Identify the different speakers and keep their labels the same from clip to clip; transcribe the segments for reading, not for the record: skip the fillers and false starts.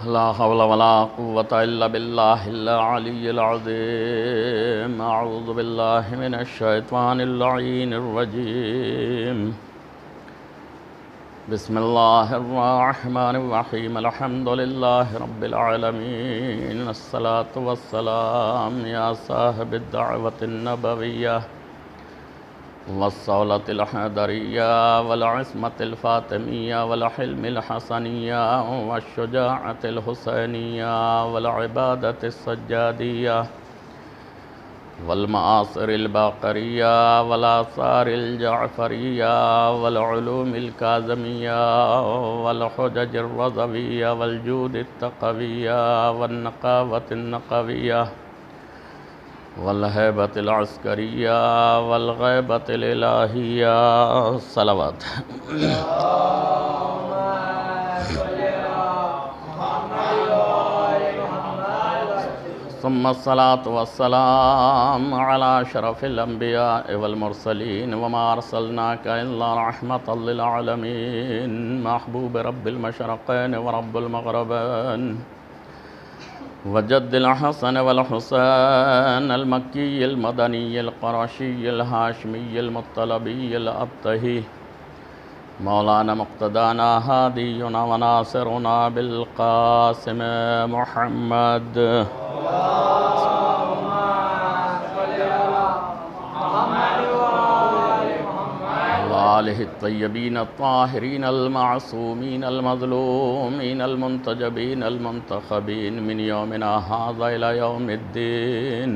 Speaker 1: لا حول ولا قوة إلا بالله العلي العظيم. أعوذ بالله من الشيطان اللعين الرجيم. بسم الله الرحمن الرحيم. الحمد لله رب العالمين. الصلاة والسلام يا صاحب الدعوة النبوية والصولة الحيدرية والعصمة الفاطمية والحلم الحسنية والشجاعة الحسينية والعبادة السجادية والمآثر الباقرية والآثار الجعفرية والعلوم الكاظمية والحجج الرضوية والجود التقوية والنقاوة النقوية والهيبة العسكرية والغيبة الإلهية. صلوات. ثم الصلاة والسلام على أشرف الأنبياء والمرسلين وما أرسلناك إلا رحمة للعالمين. محبوب رب المشرقين ورب المغربين وجد الحسن والحسين المكي المدني القرشي الهاشمي المطلبي الأبطحي مولانا مقتدانا هادينا وناصرنا بالقاسم محمد. وآله الطيبين الطاهرين المعصومين المظلومين المنتجبين المنتخبين من يومنا هذا إلى يوم الدين.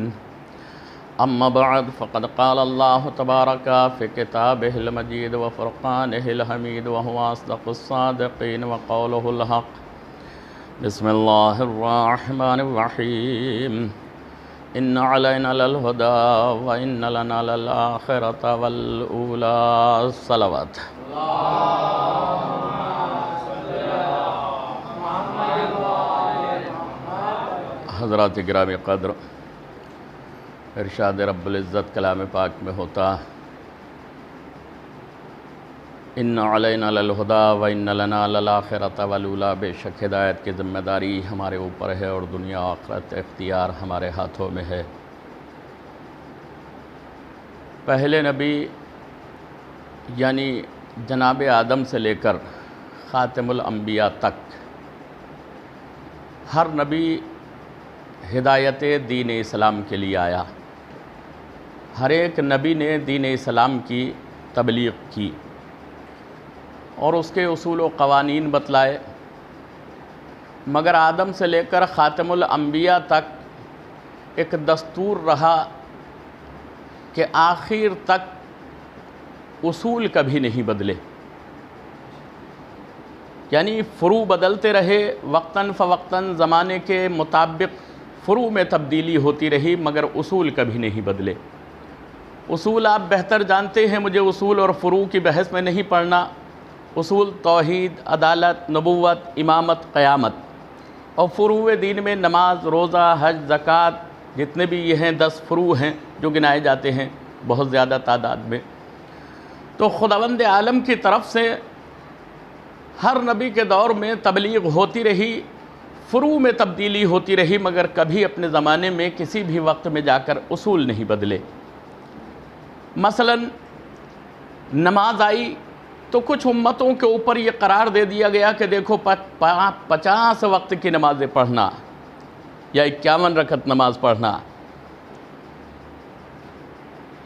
Speaker 1: أما بعد، فقد قال الله تبارك في كتابه المجيد وفرقانه الحميد وهو أصدق الصادقين وقوله الحق. بسم الله الرحمن الرحيم. إن علينا للهدى وإن لنا للآخرة والأولى. صلوات. حضرات گرامی قدر، ارشاد رب العزت کلام پاک میں ہوتا ان علینا للہدی و ان لنا للآخرۃ والأولی. بے شک ہدایت کی ذمہ داری ہمارے اوپر ہے اور دنیا آخرت اختیار ہمارے ہاتھوں میں ہے. پہلے نبی یعنی جناب آدم سے لے کر خاتم الانبیاء تک ہر نبی ہدایت دین اسلام کے لیے آیا. ہر ایک نبی نے دین اسلام کی تبلیغ کی اور اس کے اصول و قوانین بتلائے، مگر آدم سے لے کر خاتم الانبیاء تک ایک دستور رہا کہ آخر تک اصول کبھی نہیں بدلے. یعنی فروع بدلتے رہے، وقتاً فوقتاً زمانے کے مطابق فروع میں تبدیلی ہوتی رہی، مگر اصول کبھی نہیں بدلے. اصول آپ بہتر جانتے ہیں، مجھے اصول اور فروع کی بحث میں نہیں پڑھنا. اصول توحید، عدالت، نبوت، امامت، قیامت، اور فروع دین میں نماز، روزہ، حج، زکوٰۃ، جتنے بھی یہ ہیں 10 فروع ہیں جو گنائے جاتے ہیں بہت زیادہ تعداد میں. تو خداوند عالم کی طرف سے ہر نبی کے دور میں تبلیغ ہوتی رہی، فروع میں تبدیلی ہوتی رہی، مگر کبھی اپنے زمانے میں کسی بھی وقت میں جا کر اصول نہیں بدلے. مثلا نماز آئی تو کچھ امتوں کے اوپر یہ قرار دے دیا گیا کہ دیکھو 50 وقت کی نمازیں پڑھنا یا 51 رکعت نماز پڑھنا.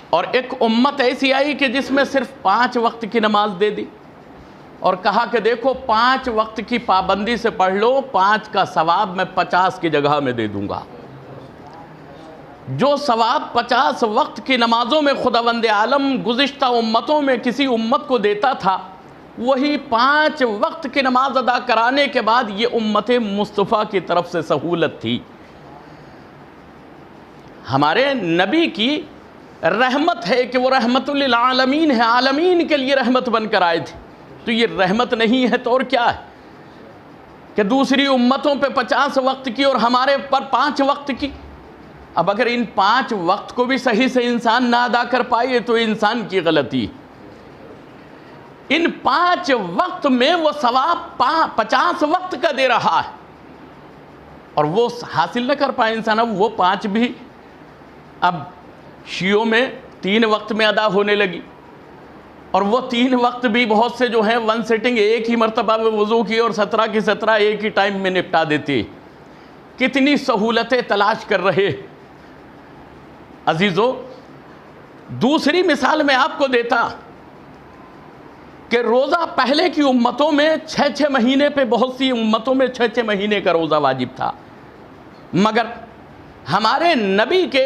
Speaker 1: اور ایک امت ایسی آئی کہ جس میں صرف 5 وقت کی نماز دے دی اور کہا کہ دیکھو 5 وقت کی پابندی سے پڑھ لو، 5 کا ثواب میں 50 کی جگہ میں دے دوں گا. جو ثواب 50 وقت کی نمازوں میں خداوند عالم گزشتہ امتوں میں کسی امت کو دیتا تھا، وہی 5 وقت کی نماز ادا کرانے کے بعد یہ امت مصطفیٰ کی طرف سے سہولت تھی. ہمارے نبی کی رحمت ہے کہ وہ رحمت للعالمین ہے، عالمین کے لیے رحمت بن کر آئے تھے. تو یہ رحمت نہیں ہے تو اور کیا ہے کہ دوسری امتوں پہ 50 وقت کی اور ہمارے پر 5 وقت کی. اب اگر ان 5 وقت کو بھی صحیح سے انسان نہ ادا کر پائے تو انسان کی غلطی. ان 5 وقت میں وہ ثواب 50 وقت کا دے رہا ہے. اور وہ حاصل نہ کر پائے انسان. اب وہ 5 بھی اب شیعوں میں 3 وقت میں ادا ہونے لگی, اور وہ 3 وقت بھی بہت سے جو ہیں 1 سیٹنگ ایک ہی مرتبہ میں وضو کی اور 17 کی 17 ایک ہی ٹائم میں نپٹا دیتے. کتنی سہولتیں تلاش کر رہے. عزیزو, دوسری مثال میں آپ کو دیتا کہ روزہ پہلے کی امتوں میں 6 مہینے پہ, بہت سی امتوں میں 6 مہینے کا روزہ واجب تھا, مگر ہمارے نبی کے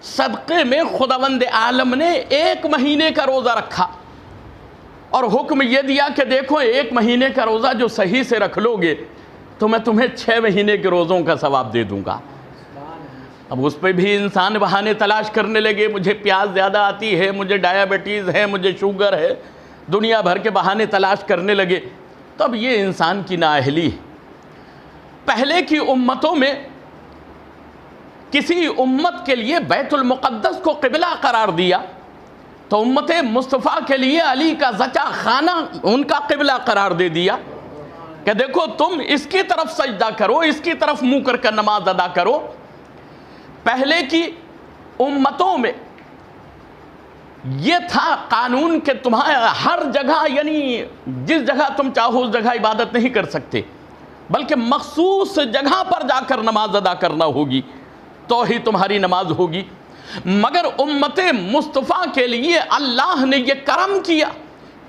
Speaker 1: صدقے میں خداوند عالم نے 1 مہینے کا روزہ رکھا, اور حکم یہ دیا کہ دیکھو 1 مہینے کا روزہ جو صحیح سے رکھ لو گے تو میں تمہیں 6 مہینے کے روزوں کا ثواب دے دوں گا. اب اس پہ بھی انسان بہانے تلاش کرنے لگے, مجھے پیاس زیادہ آتی ہے, مجھے ڈائیبٹیز ہے, مجھے شوگر ہے, دنیا بھر کے بہانے تلاش کرنے لگے. تب یہ انسان کی نااہلی ہے. پہلے کی امتوں میں کسی امت کے لیے بیت المقدس کو قبلہ قرار دیا تو امت مصطفیٰ کے لیے علی کا زچہ خانہ ان کا قبلہ قرار دے دیا کہ دیکھو تم اس کی طرف سجدہ کرو, اس کی طرف منہ کر کے نماز ادا کرو. پہلے کی امتوں میں یہ تھا قانون کہ تمہارا ہر جگہ, یعنی جس جگہ تم چاہو اس جگہ عبادت نہیں کر سکتے, بلکہ مخصوص جگہ پر جا کر نماز ادا کرنا ہوگی تو ہی تمہاری نماز ہوگی. مگر امت مصطفیٰ کے لیے اللہ نے یہ کرم کیا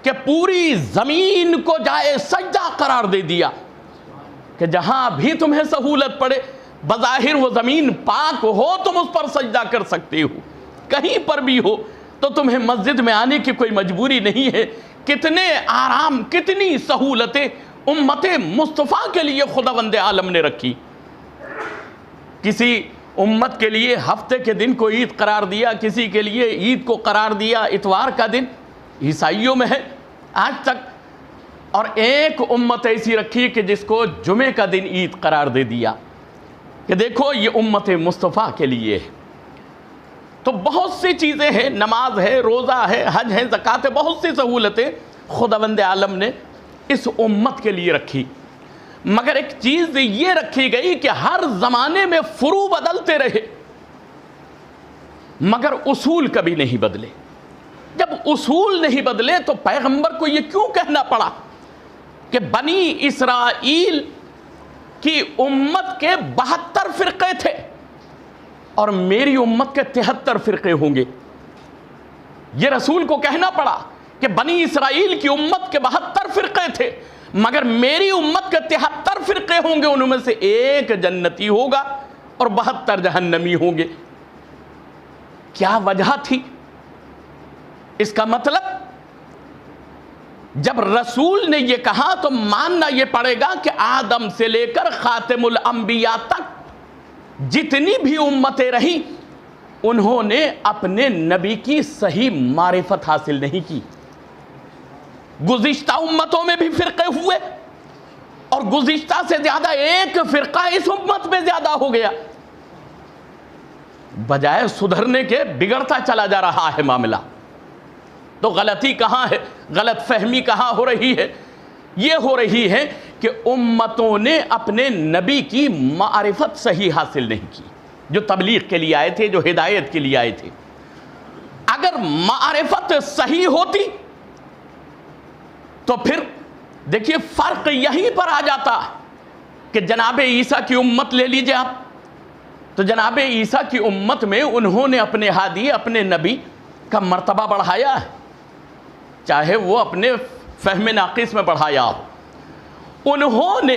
Speaker 1: کہ پوری زمین کو جائے سجدہ قرار دے دیا کہ جہاں بھی تمہیں سہولت پڑے, بظاہر وہ زمین پاک ہو, تم اس پر سجدہ کر سکتے ہو, کہیں پر بھی ہو, تو تمہیں مسجد میں آنے کی کوئی مجبوری نہیں ہے. کتنے آرام, کتنی سہولتیں امت مصطفیٰ کے لیے خداوند عالم نے رکھی. کسی امت کے لیے ہفتے کے دن کو عید قرار دیا, کسی کے لیے عید کو قرار دیا اتوار کا دن, عیسائیوں میں ہے آج تک, اور ایک امت ایسی رکھی کہ جس کو جمعے کا دن عید قرار دے دیا کہ دیکھو یہ امت مصطفیٰ کے لیے ہے. تو بہت سی چیزیں ہیں, نماز ہے, روزہ ہے, حج ہے, زکوٰۃ ہے, بہت سی سہولتیں خداوند عالم نے اس امت کے لیے رکھی. مگر ایک چیز یہ رکھی گئی کہ ہر زمانے میں فروع بدلتے رہے مگر اصول کبھی نہیں بدلے. جب اصول نہیں بدلے تو پیغمبر کو یہ کیوں کہنا پڑا کہ بنی اسرائیل کی امت کے 72 فرقے تھے اور میری امت کے 73 فرقے ہوں گے. یہ رسول کو کہنا پڑا کہ بنی اسرائیل کی امت کے 72 فرقے تھے مگر میری امت کے 73 فرقے ہوں گے, ان میں سے ایک جنتی ہوگا اور 72 جہنمی ہوں گے. کیا وجہ تھی؟ اس کا مطلب جب رسول نے یہ کہا تو ماننا یہ پڑے گا کہ آدم سے لے کر خاتم الانبیاء تک جتنی بھی امتیں رہیں انہوں نے اپنے نبی کی صحیح معرفت حاصل نہیں کی. گزشتہ امتوں میں بھی فرقے ہوئے اور گزشتہ سے زیادہ ایک فرقہ اس امت میں زیادہ ہو گیا, بجائے سدھرنے کے بگڑتا چلا جا رہا ہے معاملہ. تو غلطی کہاں ہے, غلط فہمی کہاں ہو رہی ہے؟ یہ ہو رہی ہے کہ امتوں نے اپنے نبی کی معرفت صحیح حاصل نہیں کی, جو تبلیغ کے لیے آئے تھے, جو ہدایت کے لیے آئے تھے. اگر معرفت صحیح ہوتی تو پھر دیکھیے فرق یہیں پر آ جاتا کہ جناب عیسیٰ کی امت لے لیجئے آپ, تو جناب عیسیٰ کی امت میں انہوں نے اپنے ہادی, اپنے نبی کا مرتبہ بڑھایا ہے, چاہے وہ اپنے فہم ناقص میں بڑھایا ہو. انہوں نے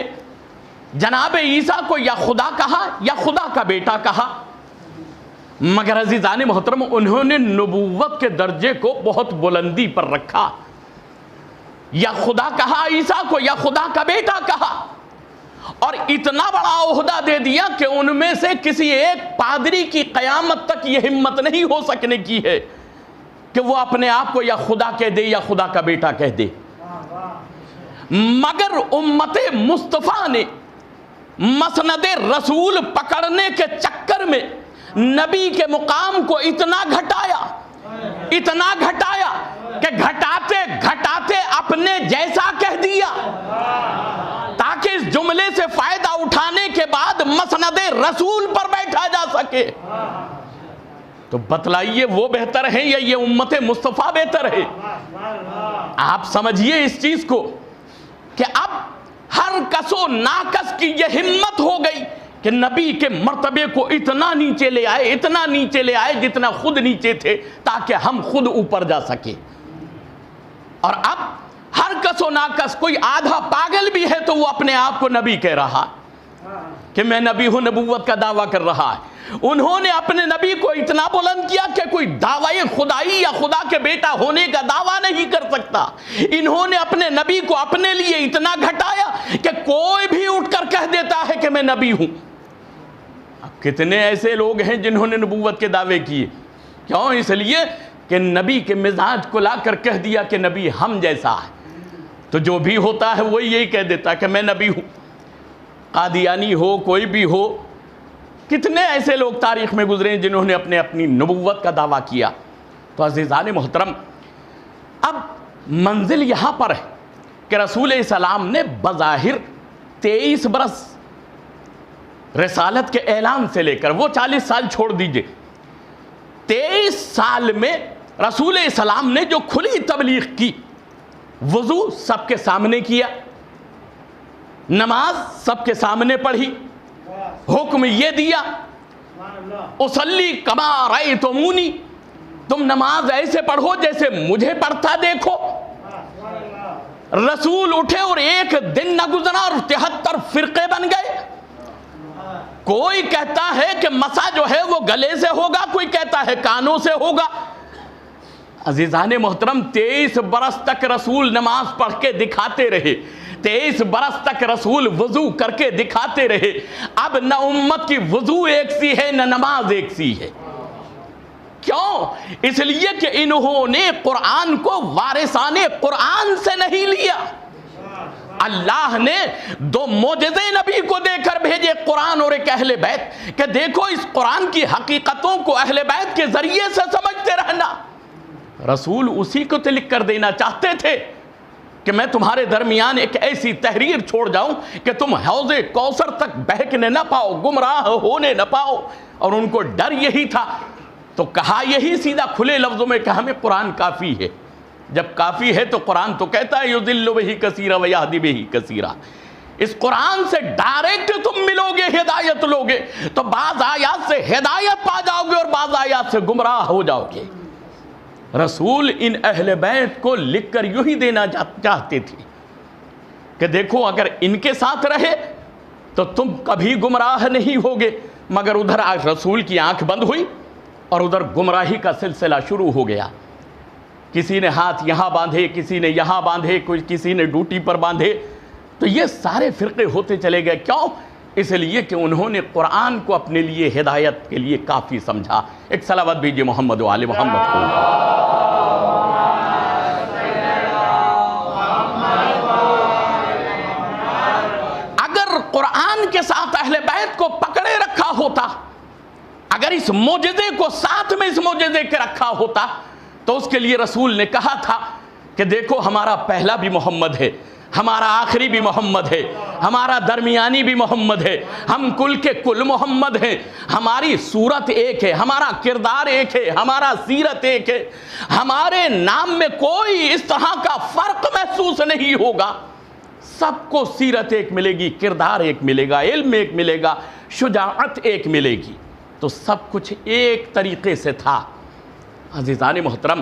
Speaker 1: جناب عیسیٰ کو یا خدا کہا یا خدا کا بیٹا کہا, مگر عزیزان محترم انہوں نے نبوت کے درجے کو بہت بلندی پر رکھا. یا خدا کہا عیسیٰ کو یا خدا کا بیٹا کہا, اور اتنا بڑا عہدہ دے دیا کہ ان میں سے کسی ایک پادری کی قیامت تک یہ ہمت نہیں ہو سکنے کی ہے کہ وہ اپنے آپ کو یا خدا کہہ دے یا خدا کا بیٹا کہہ دے. مگر امت مصطفیٰ نے مسند رسول پکڑنے کے چکر میں نبی کے مقام کو اتنا گھٹایا کہ گھٹاتے گھٹاتے اپنے جیسا کہہ دیا, تاکہ اس جملے سے فائدہ اٹھانے کے بعد مسند رسول پر بیٹھا جا سکے۔ تو بتلائیے وہ بہتر ہے یا یہ امت مصطفیٰ بہتر ہے؟ آپ سمجھیے اس چیز کو کہ اب ہر کس و ناکس کی یہ ہمت ہو گئی کہ نبی کے مرتبے کو اتنا نیچے لے آئے، اتنا نیچے لے آئے جتنا خود نیچے تھے، تاکہ ہم خود اوپر جا سکے۔ اور اب ہر کس و ناکس، کوئی آدھا پاگل بھی ہے تو وہ اپنے آپ کو نبی کہہ رہا کہ میں نبی ہوں، نبوت کا دعویٰ کر رہا ہے۔ انہوں نے اپنے نبی کو اتنا بلند کیا کہ کوئی دعوی خدائی یا خدا کے بیٹا ہونے کا دعویٰ نہیں کر سکتا۔ انہوں نے اپنے نبی کو اپنے لیے اتنا گھٹایا کہ کوئی بھی اٹھ کر کہہ دیتا ہے کہ میں نبی ہوں۔ اب کتنے ایسے لوگ ہیں جنہوں نے نبوت کے دعوے کیے؟ کیوں؟ اس لیے کہ نبی کے مزاج کو لا کر کہہ دیا کہ نبی ہم جیسا ہے، تو جو بھی ہوتا ہے وہ یہی کہہ دیتا کہ میں نبی ہوں۔ قادیانی ہو، کوئی بھی ہو، کتنے ایسے لوگ تاریخ میں گزرے ہیں جنہوں نے اپنی نبوت کا دعویٰ کیا۔ تو عزیزان محترم، اب منزل یہاں پر ہے کہ رسول السلام نے بظاہر 23 برس رسالت کے اعلان سے لے کر، وہ 40 سال چھوڑ دیجئے، 23 سال میں رسول السلام نے جو کھلی تبلیغ کی، وضو سب کے سامنے کیا، نماز سب کے سامنے پڑھی، حکم یہ دیا اصلی کما رأیتمونی، تم نماز ایسے پڑھو جیسے مجھے پڑھتا دیکھو۔ رسول اٹھے اور ایک دن نہ گزرا اور 73 فرقے بن گئے۔ کوئی کہتا ہے کہ مسا جو ہے وہ گلے سے ہوگا، کوئی کہتا ہے کانوں سے ہوگا۔ عزیزان محترم، 23 برس تک رسول نماز پڑھ کے دکھاتے رہے، 23 برس تک رسول وضو کر کے دکھاتے رہے۔ اب نہ امت کی وضو ایک سی ہے، نہ نماز ایک سی ہے۔ کیوں؟ اس لیے کہ انہوں نے قرآن کو وارثان قرآن سے نہیں لیا۔ اللہ نے 2 معجزے نبی کو دے کر بھیجے، قرآن اور ایک اہل بیت، کہ دیکھو اس قرآن کی حقیقتوں کو اہل بیت کے ذریعے سے سمجھتے رہنا۔ رسول اسی کو لکھ کر دینا چاہتے تھے کہ میں تمہارے درمیان ایک ایسی تحریر چھوڑ جاؤں کہ تم حوض کوثر تک بہکنے نہ پاؤ، گمراہ ہونے نہ پاؤ۔ اور ان کو ڈر یہی تھا، تو کہا یہی سیدھا کھلے لفظوں میں کہ ہمیں قرآن کافی ہے۔ جب کافی ہے تو قرآن تو کہتا ہے یضل بہ کثیرا ویہدی بہ کثیرا۔ اس قرآن سے ڈائریکٹ تم ملو گے، ہدایت لوگے، تو بعض آیات سے ہدایت پا جاؤ گے اور بعض آیات سے گمراہ ہو جاؤ گے۔ رسول ان اہل بیت کو لکھ کر یوں ہی دینا چاہتے تھے کہ دیکھو اگر ان کے ساتھ رہے تو تم کبھی گمراہ نہیں ہوگے۔ مگر ادھر آج رسول کی آنکھ بند ہوئی اور ادھر گمراہی کا سلسلہ شروع ہو گیا۔ کسی نے ہاتھ یہاں باندھے، کسی نے یہاں باندھے، کسی نے ڈوٹی پر باندھے، تو یہ سارے فرقے ہوتے چلے گئے۔ کیوں؟ اس لیے کہ انہوں نے قرآن کو اپنے لیے ہدایت کے لیے کافی سمجھا۔ ایک صلوات بھیجئے محمد و آل محمد کو۔ اگر قرآن کے ساتھ اہل بیت کو پکڑے رکھا ہوتا، اگر اس معجزے کو ساتھ میں اس معجزے کے رکھا ہوتا، تو اس کے لیے رسول نے کہا تھا کہ دیکھو ہمارا پہلا بھی محمد ہے، ہمارا آخری بھی محمد ہے، ہمارا درمیانی بھی محمد ہے، ہم کل کے کل محمد ہیں، ہماری صورت ایک ہے، ہمارا کردار ایک ہے، ہمارا سیرت ایک ہے، ہمارے نام میں کوئی اس طرح کا فرق محسوس نہیں ہوگا۔ سب کو سیرت ایک ملے گی، کردار ایک ملے گا، علم ایک ملے گا، شجاعت ایک ملے گی، تو سب کچھ ایک طریقے سے تھا۔ عزیزان محترم،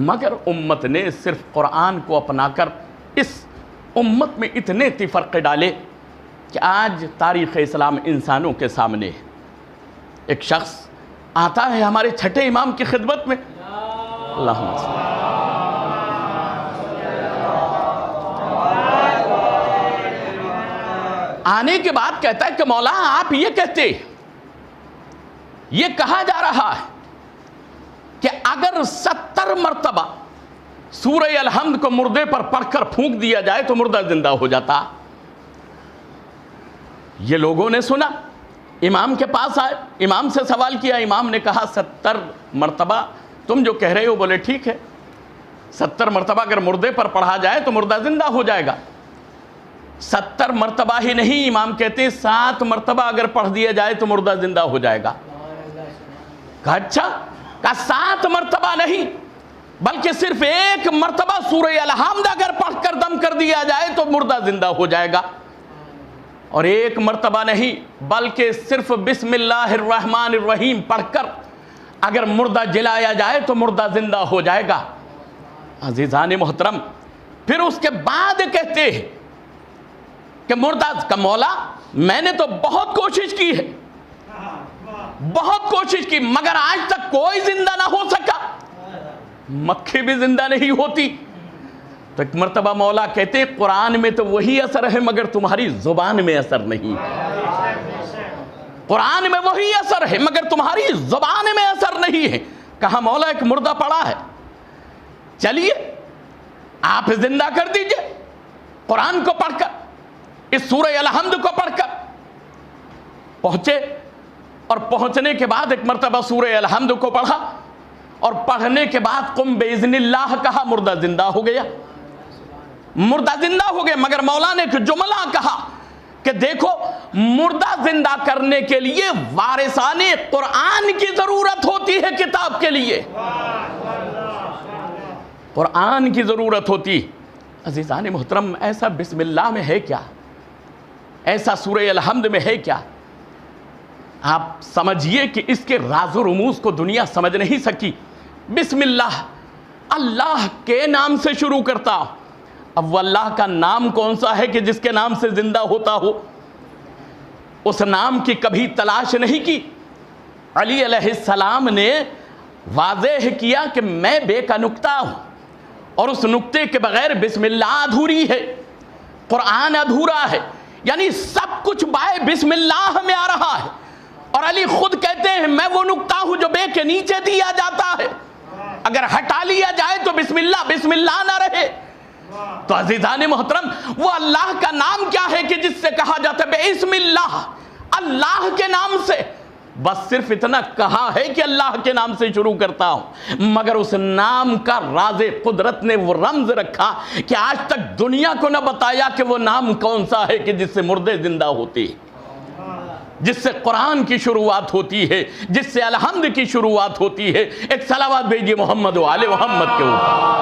Speaker 1: مگر امت نے صرف قرآن کو اپنا کر اس امت میں اتنے تفرقے ڈالے کہ آج تاریخ اسلام انسانوں کے سامنے ہے۔ ایک شخص آتا ہے ہمارے چھٹے امام کی خدمت میں، اللہم صلی اللہ، آنے کے بعد کہتا ہے کہ مولا آپ یہ کہتے، یہ کہا جا رہا ہے کہ اگر 70 مرتبہ سورہ الحمد کو مردے پر پڑھ کر پھونک دیا جائے تو مردہ زندہ ہو جاتا۔ یہ لوگوں نے سنا، امام کے پاس آئے، امام سے سوال کیا، امام نے کہا 70 مرتبہ تم جو کہہ رہے ہو، بولے ٹھیک ہے، 70 مرتبہ اگر مردے پر پڑھا جائے تو مردہ زندہ ہو جائے گا۔ 70 مرتبہ ہی نہیں، امام کہتے ہیں 7 مرتبہ اگر پڑھ دیا جائے تو مردہ زندہ ہو جائے گا۔ کہا اچھا، کہا 7 مرتبہ نہیں بلکہ صرف 1 مرتبہ سورہ الحمد اگر پڑھ کر دم کر دیا جائے تو مردہ زندہ ہو جائے گا، اور 1 مرتبہ نہیں بلکہ صرف بسم اللہ الرحمن الرحیم پڑھ کر اگر مردہ جلایا جائے تو مردہ زندہ ہو جائے گا۔ عزیزان محترم، پھر اس کے بعد کہتے ہیں کہ مردہ کا مولا میں نے تو بہت کوشش کی ہے، بہت کوشش کی، مگر آج تک کوئی زندہ نہ ہو سکا، مکھی بھی زندہ نہیں ہوتی۔ تو ایک مرتبہ مولا کہتے ہیں قرآن میں تو وہی اثر ہے مگر تمہاری زبان میں اثر نہیں، قرآن میں وہی اثر ہے مگر تمہاری زبان میں اثر نہیں ہے۔ کہا مولا ایک مردہ پڑا ہے، چلیے آپ زندہ کر دیجئے قرآن کو پڑھ کر، اس سورہ الحمد کو پڑھ کر۔ پہنچے اور پہنچنے کے بعد ایک مرتبہ سورہ الحمد کو پڑھا، اور پڑھنے کے بعد قم باذن اللہ کہا، مردہ زندہ ہو گیا، مردہ زندہ ہو گیا۔ مگر مولا نے ایک جملہ کہا کہ دیکھو مردہ زندہ کرنے کے لیے وارثان قرآن کی ضرورت ہوتی ہے، کتاب کے لیے قرآن کی ضرورت ہوتی۔ عزیزان محترم، ایسا بسم اللہ میں ہے کیا، ایسا سورہ الحمد میں ہے کیا؟ آپ سمجھئے کہ اس کے راز و رموز کو دنیا سمجھ نہیں سکی۔ بسم اللہ، اللہ کے نام سے شروع کرتا ہوں۔ اب وہ اللہ کا نام کون سا ہے کہ جس کے نام سے زندہ ہوتا ہو؟ اس نام کی کبھی تلاش نہیں کی۔ علی علیہ السلام نے واضح کیا کہ میں بے کا نقطہ ہوں، اور اس نقطے کے بغیر بسم اللہ ادھوری ہے، قرآن ادھورا ہے، یعنی سب کچھ بائے بسم اللہ میں آ رہا ہے۔ اور علی خود کہتے ہیں میں وہ نقطہ ہوں جو بے کے نیچے دیا جاتا ہے، اگر ہٹا لیا جائے تو بسم اللہ نہ رہے۔ تو عزیزان محترم، وہ اللہ کا نام کیا ہے کہ جس سے کہا جاتا ہے بسم اللہ، اللہ کے نام سے؟ بس صرف اتنا کہا ہے کہ اللہ کے نام سے شروع کرتا ہوں، مگر اس نام کا راز قدرت نے وہ رمز رکھا کہ آج تک دنیا کو نہ بتایا کہ وہ نام کون سا ہے کہ جس سے مردے زندہ ہوتے، جس سے قرآن کی شروعات ہوتی ہے، جس سے الحمد کی شروعات ہوتی ہے۔ ایک صلوات بھیجیے محمد و آل محمد کے اوپر۔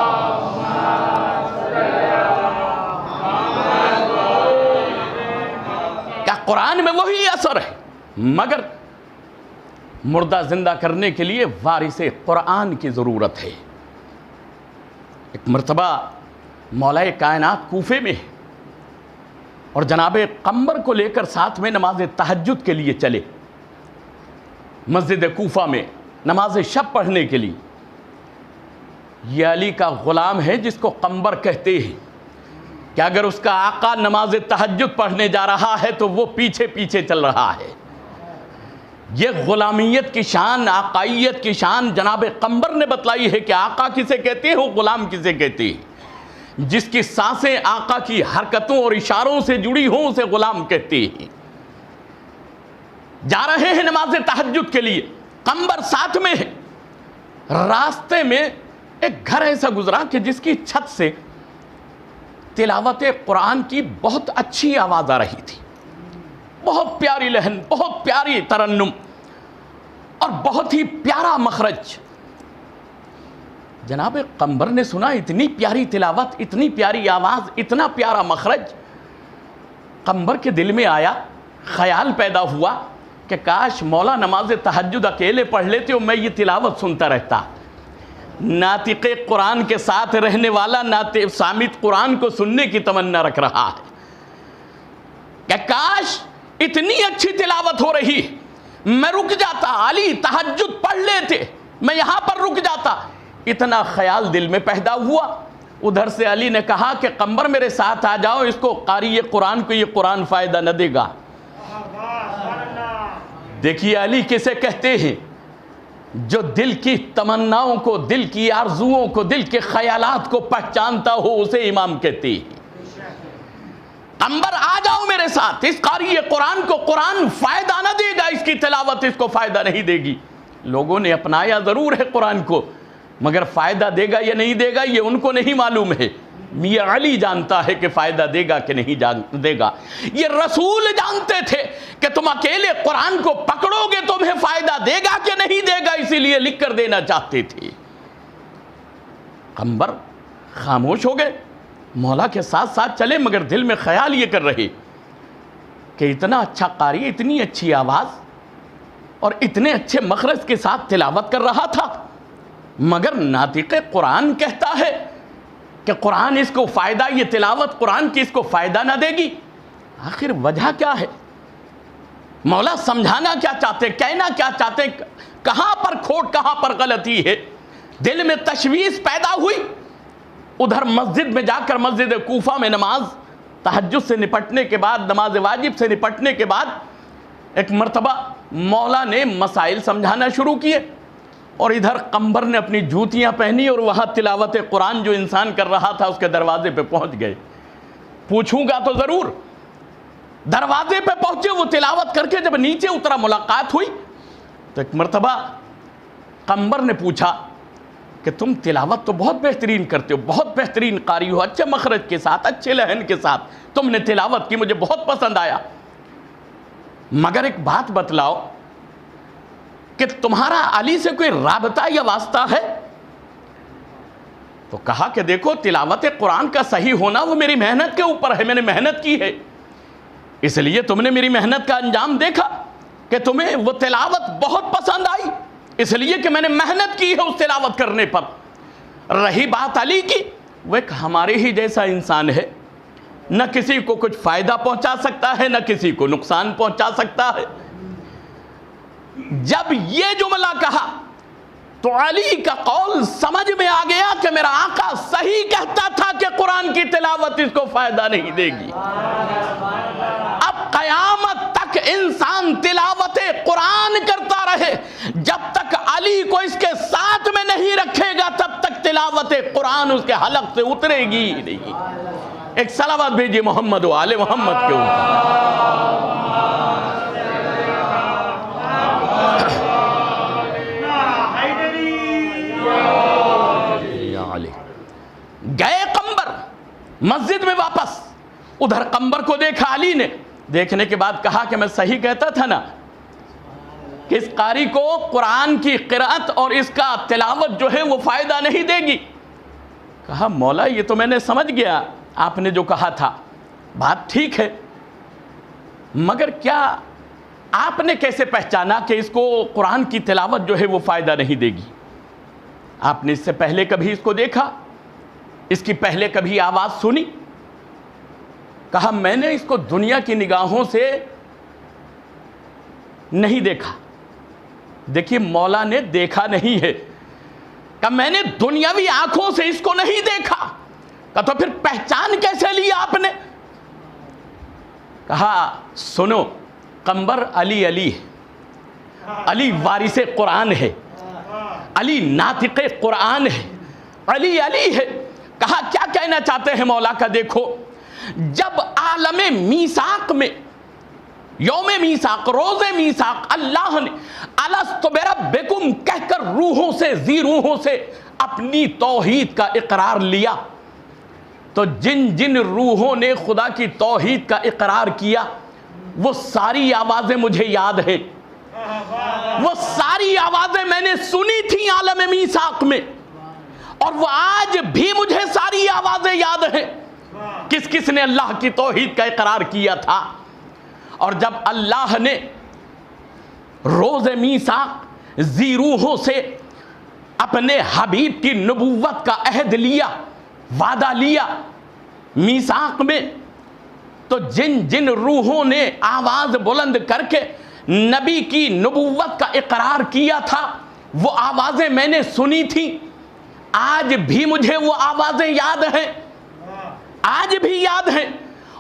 Speaker 1: کیا قرآن میں وہی اثر ہے، مگر مردہ زندہ کرنے کے لیے وارث قرآن کی ضرورت ہے۔ ایک مرتبہ مولا کائنات کوفے میں ہے، اور جناب قمبر کو لے کر ساتھ میں نماز تہجد کے لیے چلے، مسجد کوفہ میں نماز شب پڑھنے کے لیے۔ یہ علی کا غلام ہے جس کو قمبر کہتے ہیں، کہ اگر اس کا آقا نماز تہجد پڑھنے جا رہا ہے تو وہ پیچھے پیچھے چل رہا ہے۔ یہ غلامیت کی شان، آقائیت کی شان جناب قمبر نے بتلائی ہے کہ آقا کسے کہتے ہیں، وہ غلام کسے کہتے ہیں۔ جس کی سانسیں آقا کی حرکتوں اور اشاروں سے جڑی ہوں اسے غلام کہتے ہیں۔ جا رہے ہیں نماز تہجد کے لیے، قمبر ساتھ میں ہے۔ راستے میں ایک گھر ایسا گزرا کہ جس کی چھت سے تلاوت قرآن کی بہت اچھی آواز آ رہی تھی، بہت پیاری لہن، بہت پیاری ترنم، اور بہت ہی پیارا مخرج۔ جناب قمبر نے سنا اتنی پیاری تلاوت، اتنی پیاری آواز، اتنا پیارا مخرج۔ قمبر کے دل میں آیا، خیال پیدا ہوا کہ کاش مولا نماز تہجد اکیلے پڑھ لیتے ہو، میں یہ تلاوت سنتا رہتا۔ ناطق قرآن کے ساتھ رہنے والا صامت قرآن کو سننے کی تمنا رکھ رہا ہے کہ کاش اتنی اچھی تلاوت ہو رہی، میں رک جاتا، علی تہجد پڑھ لیتے، میں یہاں پر رک جاتا۔ اتنا خیال دل میں پیدا ہوا۔ ادھر سے علی نے کہا کہ قمبر میرے ساتھ آ جاؤ، اس کو قاری قرآن کو یہ قرآن فائدہ نہ دے گا۔ دیکھیے علی کسے کہتے ہیں، جو دل کی تمناؤں کو، دل کی آرزوؤں کو، دل کے خیالات کو پہچانتا ہو اسے امام کہتے ہیں۔ قمبر آ جاؤ میرے ساتھ، اس قاری قرآن کو قرآن فائدہ نہ دے گا، اس کی تلاوت اس کو فائدہ نہیں دے گی۔ لوگوں نے اپنایا ضرور ہے قرآن کو، مگر فائدہ دے گا یا نہیں دے گا یہ ان کو نہیں معلوم ہے، میاں علی جانتا ہے کہ فائدہ دے گا کہ نہیں دے گا، یہ رسول جانتے تھے کہ تم اکیلے قرآن کو پکڑو گے تمہیں فائدہ دے گا کہ نہیں دے گا، اسی لیے لکھ کر دینا چاہتے تھے۔ قمبر خاموش ہو گئے، مولا کے ساتھ ساتھ چلے، مگر دل میں خیال یہ کر رہے کہ اتنا اچھا قاری، اتنی اچھی آواز اور اتنے اچھے مخرج کے ساتھ تلاوت کر رہا تھا، مگر ناطق قرآن کہتا ہے کہ قرآن اس کو فائدہ، یہ تلاوت قرآن کی اس کو فائدہ نہ دے گی۔ آخر وجہ کیا ہے؟ مولا سمجھانا کیا چاہتے، کہنا کیا چاہتے، کہاں پر کھوٹ، کہاں پر غلطی ہے؟ دل میں تشویش پیدا ہوئی۔ ادھر مسجد میں جا کر، مسجد کوفہ میں نماز تہجد سے نپٹنے کے بعد، نماز واجب سے نپٹنے کے بعد ایک مرتبہ مولا نے مسائل سمجھانا شروع کیے، اور ادھر قمبر نے اپنی جوتیاں پہنی اور وہاں تلاوت قرآن جو انسان کر رہا تھا اس کے دروازے پہ پہنچ گئے۔ پوچھوں گا تو ضرور۔ دروازے پہ پہنچے، وہ تلاوت کر کے جب نیچے اترا، ملاقات ہوئی، تو ایک مرتبہ قمبر نے پوچھا کہ تم تلاوت تو بہت بہترین کرتے ہو، بہت بہترین قاری ہو، اچھے مخرج کے ساتھ، اچھے لہن کے ساتھ تم نے تلاوت کی، مجھے بہت پسند آیا، مگر ایک بات بتلاؤ کہ تمہارا علی سے کوئی رابطہ یا واسطہ ہے؟ تو کہا کہ دیکھو، تلاوت قرآن کا صحیح ہونا وہ میری محنت کے اوپر ہے، میں نے محنت کی ہے، اس لیے تم نے میری محنت کا انجام دیکھا کہ تمہیں وہ تلاوت بہت پسند آئی، اس لیے کہ میں نے محنت کی ہے اس تلاوت کرنے پر۔ رہی بات علی کی، وہ ایک ہمارے ہی جیسا انسان ہے، نہ کسی کو کچھ فائدہ پہنچا سکتا ہے، نہ کسی کو نقصان پہنچا سکتا ہے۔ جب یہ جملہ کہا تو علی کا قول سمجھ میں آ گیا کہ میرا آقا صحیح کہتا تھا کہ قرآن کی تلاوت اس کو فائدہ نہیں دے گی۔ اب قیامت تک انسان تلاوت قرآن کرتا رہے، جب تک علی کو اس کے ساتھ میں نہیں رکھے گا تب تک تلاوت قرآن اس کے حلق سے اترے گی ہی نہیں۔ ایک صلوات بھیجیے محمد و آل محمد کے اوپر۔ گئے قمبر مسجد میں واپس، ادھر قمبر کو دیکھا علی نے، دیکھنے کے بعد کہا کہ میں صحیح کہتا تھا نا کہ اس قاری کو قرآن کی قرأت اور اس کا تلاوت جو ہے وہ فائدہ نہیں دے گی۔ کہا مولا یہ تو میں نے سمجھ گیا، آپ نے جو کہا تھا بات ٹھیک ہے، مگر کیا آپ نے کیسے پہچانا کہ اس کو قرآن کی تلاوت جو ہے وہ فائدہ نہیں دے گی؟ آپ نے اس سے پہلے کبھی اس کو دیکھا، اس کی پہلے کبھی آواز سنی؟ کہا میں نے اس کو دنیا کی نگاہوں سے نہیں دیکھا۔ دیکھیے مولا نے دیکھا نہیں ہے، کہا میں نے دنیاوی آنکھوں سے اس کو نہیں دیکھا۔ کہا تو پھر پہچان کیسے لی آپ نے؟ کہا سنو، قمبر علی علی ہے، علی وارث قرآن ہے، علی ناطق قرآن ہے، علی علی ہے۔ کہا کیا کہنا چاہتے ہیں مولا کا؟ دیکھو جب عالم میثاق میں، یوم میثاق، روز میثاق، اللہ نے الست بربکم کہہ کر روحوں سے، ذی روحوں سے اپنی توحید کا اقرار لیا، تو جن جن روحوں نے خدا کی توحید کا اقرار کیا وہ ساری آوازیں مجھے یاد ہیں، وہ ساری آوازیں میں نے سنی تھیں عالم میثاق میں، اور وہ آج بھی مجھے ساری آوازیں یاد ہیں۔ کس کس نے اللہ کی توحید کا اقرار کیا تھا؟ اور جب اللہ نے روز میثاق ذی روحوں سے اپنے حبیب کی نبوت کا عہد لیا، وعدہ لیا میثاق میں، تو جن جن روحوں نے آواز بلند کر کے نبی کی نبوت کا اقرار کیا تھا وہ آوازیں میں نے سنی تھیں، آج بھی مجھے وہ آوازیں یاد ہیں، آج بھی یاد ہیں۔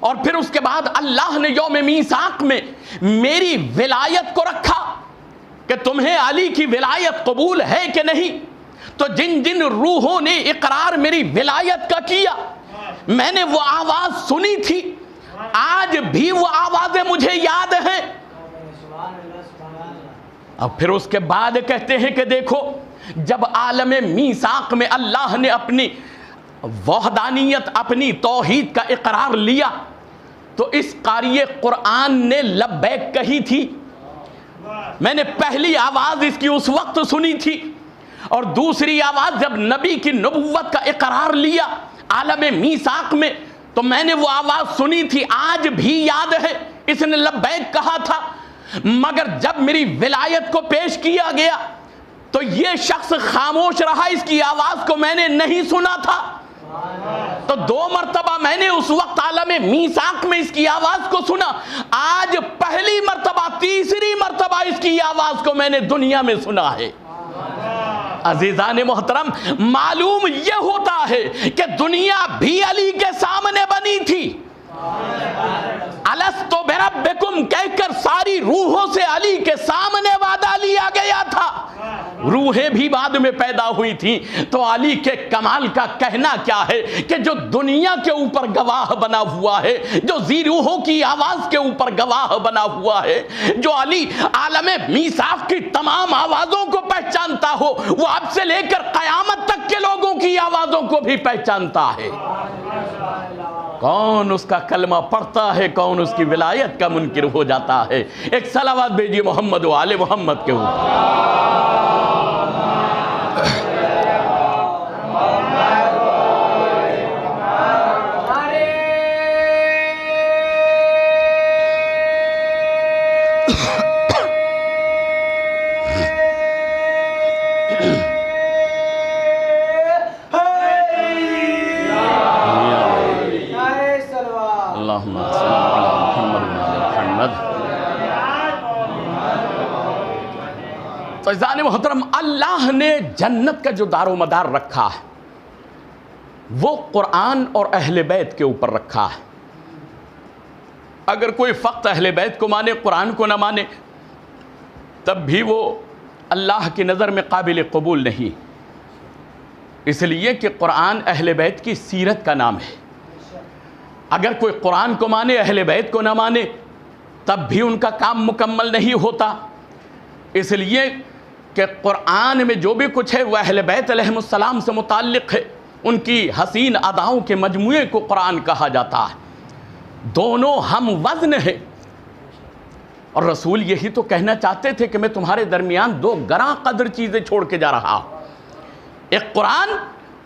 Speaker 1: اور پھر اس کے بعد اللہ نے یوم میثاق میں میری ولایت کو رکھا کہ تمہیں علی کی ولایت قبول ہے کہ نہیں، تو جن جن روحوں نے اقرار میری ولایت کا کیا میں نے وہ آواز سنی تھی، آج بھی وہ آوازیں مجھے یاد ہیں۔ اب پھر اس کے بعد کہتے ہیں کہ دیکھو جب عالم میثاق میں اللہ نے اپنی وحدانیت اپنی توحید کا اقرار لیا تو اس قاری قرآن نے لبیک کہی تھی. میں نے پہلی آواز اس کی اس وقت سنی تھی، اور دوسری آواز جب نبی کی نبوت کا اقرار لیا عالم میثاق میں تو میں نے وہ آواز سنی تھی، آج بھی یاد ہے. اس نے لبیک کہا تھا، مگر جب میری ولایت کو پیش کیا گیا تو یہ شخص خاموش رہا، اس کی آواز کو میں نے نہیں سنا تھا. تو 2 مرتبہ میں نے اس وقت عالم میثاق میں اس کی آواز کو سنا، آج پہلی مرتبہ، تیسری مرتبہ اس کی آواز کو میں نے دنیا میں سنا ہے. عزیزان محترم، معلوم یہ ہوتا ہے کہ دنیا بھی علی کے سامنے بنی تھی. الستو بربکم کہہ کر ساری روحوں سے علی کے سامنے وعدہ لیا گیا تھا. روحیں بھی بعد میں پیدا ہوئی تھیں. تو علی کے کمال کا کہنا کیا ہے کہ جو دنیا کے اوپر گواہ بنا ہوا ہے، جو ذی روحوں کی آواز کے اوپر گواہ بنا ہوا ہے، جو علی عالم میثاق کی تمام آوازوں کو پہچانتا ہو، وہ اب سے لے کر قیامت تک کے لوگوں کی آوازوں کو بھی پہچانتا ہے. کون اس کا کلمہ پڑھتا ہے، کون اس کی ولایت کا منکر ہو جاتا ہے. ایک صلوات بھیجیے محمد و آل محمد کے اوپر. تو عزیزان محترم، اللہ نے جنت کا جو دار و مدار رکھا ہے وہ قرآن اور اہل بیت کے اوپر رکھا ہے. اگر کوئی فقط اہل بیت کو مانے، قرآن کو نہ مانے، تب بھی وہ اللہ کی نظر میں قابل قبول نہیں. اس لیے کہ قرآن اہل بیت کی سیرت کا نام ہے. اگر کوئی قرآن کو مانے، اہل بیت کو نہ مانے، تب بھی ان کا کام مکمل نہیں ہوتا. اس لیے کہ قرآن میں جو بھی کچھ ہے وہ اہل بیت علیہ السلام سے متعلق ہے. ان کی حسین اداؤں کے مجموعے کو قرآن کہا جاتا ہے. دونوں ہم وزن ہیں، اور رسول یہی تو کہنا چاہتے تھے کہ میں تمہارے درمیان 2 گراں قدر چیزیں چھوڑ کے جا رہا ہوں، ایک قرآن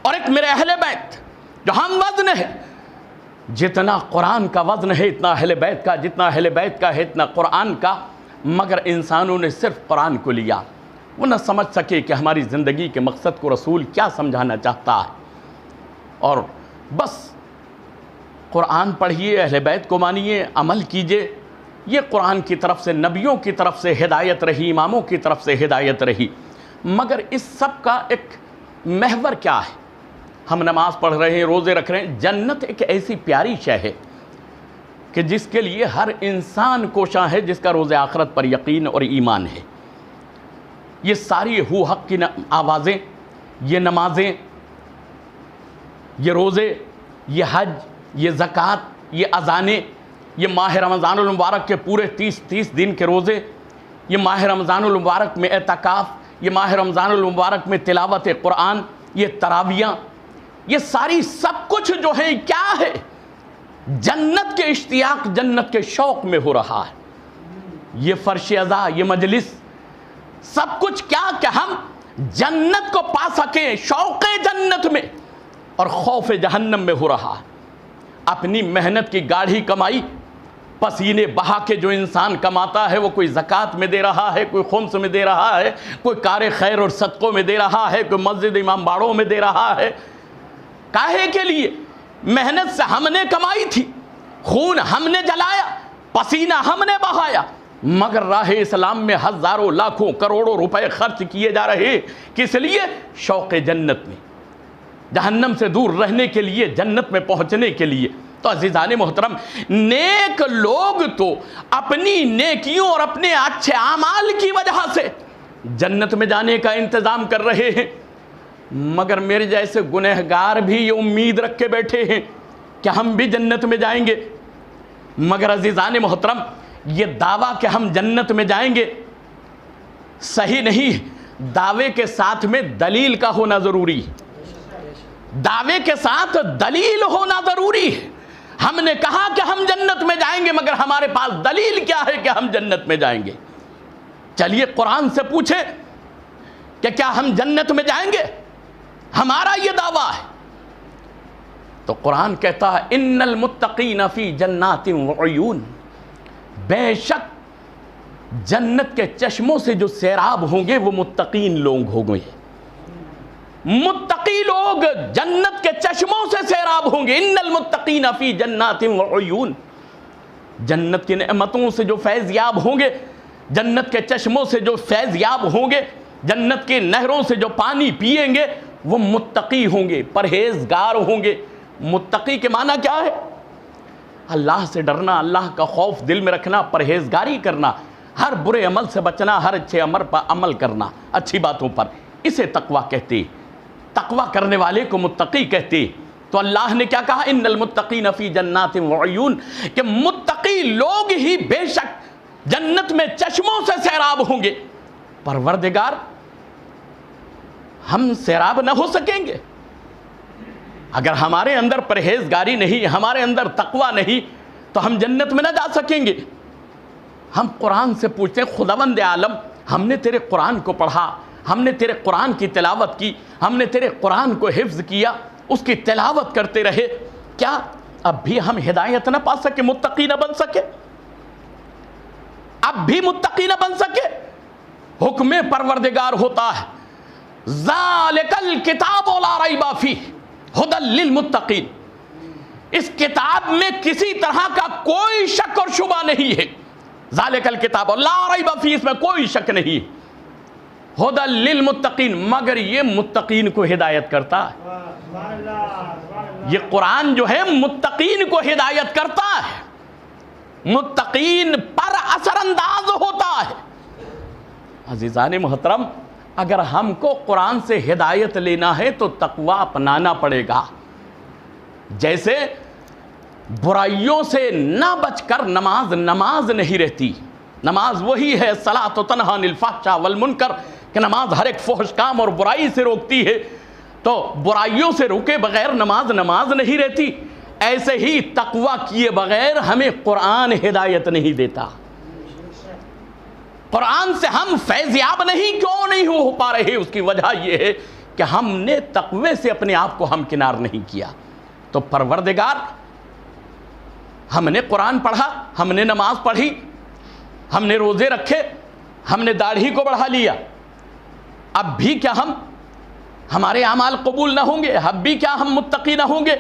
Speaker 1: اور ایک میرے اہل بیت جو ہم وزن ہے. جتنا قرآن کا وزن ہے اتنا اہل بیت کا، جتنا اہل بیت کا ہے اتنا قرآن کا. مگر انسانوں نے صرف قرآن کو لیا، وہ نہ سمجھ سکے کہ ہماری زندگی کے مقصد کو رسول کیا سمجھانا چاہتا ہے. اور بس قرآن پڑھیے، اہل بیت کو مانیے، عمل کیجئے. یہ قرآن کی طرف سے، نبیوں کی طرف سے ہدایت رہی، اماموں کی طرف سے ہدایت رہی. مگر اس سب کا ایک محور کیا ہے؟ ہم نماز پڑھ رہے ہیں، روزے رکھ رہے ہیں. جنت ایک ایسی پیاری شے ہے کہ جس کے لیے ہر انسان کوشاں ہے، جس کا روز آخرت پر یقین اور ایمان ہے. یہ ساری ہو حق کی آوازیں، یہ نمازیں، یہ روزے، یہ حج، یہ زکوٰۃ، یہ اذانیں، یہ ماہ رمضان المبارک کے پورے 30 دن کے روزے، یہ ماہ رمضان المبارک میں اعتکاف، یہ ماہ رمضان المبارک میں تلاوت قرآن، یہ تراویاں، یہ ساری سب کچھ جو ہے کیا ہے؟ جنت کے اشتیاق، جنت کے شوق میں ہو رہا ہے. یہ فرش عزا، یہ مجلس، سب کچھ کیا کہ ہم جنت کو پا سکیں، شوق جنت میں اور خوف جہنم میں ہو رہا ہے. اپنی محنت کی گاڑھی کمائی، پسینے بہا کے جو انسان کماتا ہے، وہ کوئی زکوٰۃ میں دے رہا ہے، کوئی خمس میں دے رہا ہے، کوئی کار خیر اور صدقوں میں دے رہا ہے، کوئی مسجد امام باڑوں میں دے رہا ہے. کاہے کے لیے؟ محنت سے ہم نے کمائی تھی، خون ہم نے جلایا، پسینہ ہم نے بہایا. مگر راہ اسلام میں ہزاروں، لاکھوں، کروڑوں روپے خرچ کیے جا رہے. کس لیے؟ شوق جنت میں، جہنم سے دور رہنے کے لیے، جنت میں پہنچنے کے لیے. تو عزیزان محترم، نیک لوگ تو اپنی نیکیوں اور اپنے اچھے اعمال کی وجہ سے جنت میں جانے کا انتظام کر رہے ہیں. مگر میرے جیسے گنہگار بھی یہ امید رکھ کے بیٹھے ہیں کہ ہم بھی جنت میں جائیں گے. مگر عزیزان محترم، یہ دعویٰ کہ ہم جنت میں جائیں گے صحیح نہیں. دعوے کے ساتھ میں دلیل کا ہونا ضروری ہے. دعوے کے ساتھ دلیل ہونا ضروری ہے۔ ہم نے کہا کہ ہم جنت میں جائیں گے، مگر ہمارے پاس دلیل کیا ہے کہ ہم جنت میں جائیں گے؟ چلیے قرآن سے پوچھیں کہ کیا ہم جنت میں جائیں گے؟ ہمارا یہ دعویٰ ہے۔ تو قرآن کہتا ہے ان المتقین فی جنات وعیون، بے شک جنت کے چشموں سے جو سیراب ہوں گے وہ متقین لوگ ہوں گے۔ متقی لوگ جنت کے چشموں سے سیراب ہوں گے۔ ان المتقین فی جنات وعیون، جنت کی نعمتوں سے جو فیض یاب ہوں گے، جنت کے چشموں سے جو فیض یاب ہوں گے، جنت کی نہروں سے جو پانی پئیں گے، وہ متقی ہوں گے، پرہیزگار ہوں گے۔ متقی کے معنی کیا ہے؟ اللہ سے ڈرنا، اللہ کا خوف دل میں رکھنا، پرہیزگاری کرنا، ہر برے عمل سے بچنا، ہر اچھے عمل پر عمل کرنا، اچھی باتوں پر، اسے تقویٰ کہتے۔ تقویٰ کرنے والے کو متقی کہتے۔ تو اللہ نے کیا کہا؟ ان المتقین فی جنات وعیون، کہ متقی لوگ ہی بے شک جنت میں چشموں سے سیراب ہوں گے۔ پروردگار ہم سیراب نہ ہو سکیں گے اگر ہمارے اندر پرہیزگاری نہیں، ہمارے اندر تقویٰ نہیں، تو ہم جنت میں نہ جا سکیں گے۔ ہم قرآن سے پوچھتے ہیں خداوند عالم، ہم نے تیرے قرآن کو پڑھا، ہم نے تیرے قرآن کی تلاوت کی، ہم نے تیرے قرآن کو حفظ کیا، اس کی تلاوت کرتے رہے، کیا اب بھی ہم ہدایت نہ پا سکے، متقی نہ بن سکے؟ اب بھی متقی نہ بن سکے؟ حکم پروردگار ہوتا ہے ذالک الکتاب لا ریب فیہ ھدی للمتقین، اس کتاب میں کسی طرح کا کوئی شک اور شبہ نہیں ہے۔ ذالک الکتاب لا ریب فیہ، اس میں کوئی شک نہیں، ھدی للمتقین، مگر یہ متقین کو ہدایت کرتا ہے۔ یہ قرآن جو ہے متقین کو ہدایت کرتا ہے، متقین پر اثر انداز ہوتا ہے۔ عزیزان محترم، اگر ہم کو قرآن سے ہدایت لینا ہے تو تقویٰ اپنانا پڑے گا۔ جیسے برائیوں سے نہ بچ کر نماز نہیں رہتی۔ نماز وہی ہے الصلاۃ تنہی عن الفحشاء والمنکر، کہ نماز ہر ایک فحش کام اور برائی سے روکتی ہے، تو برائیوں سے روکے بغیر نماز نہیں رہتی۔ ایسے ہی تقویٰ کیے بغیر ہمیں قرآن ہدایت نہیں دیتا۔ قرآن سے ہم فیضیاب کیوں نہیں ہو پا رہے؟ اس کی وجہ یہ ہے کہ ہم نے تقوی سے اپنے آپ کو ہمکنار نہیں کیا۔ تو پروردگار، ہم نے قرآن پڑھا، ہم نے نماز پڑھی، ہم نے روزے رکھے، ہم نے داڑھی کو بڑھا لیا، اب بھی کیا ہمارے اعمال قبول نہ ہوں گے؟ اب بھی کیا ہم متقی نہ ہوں گے؟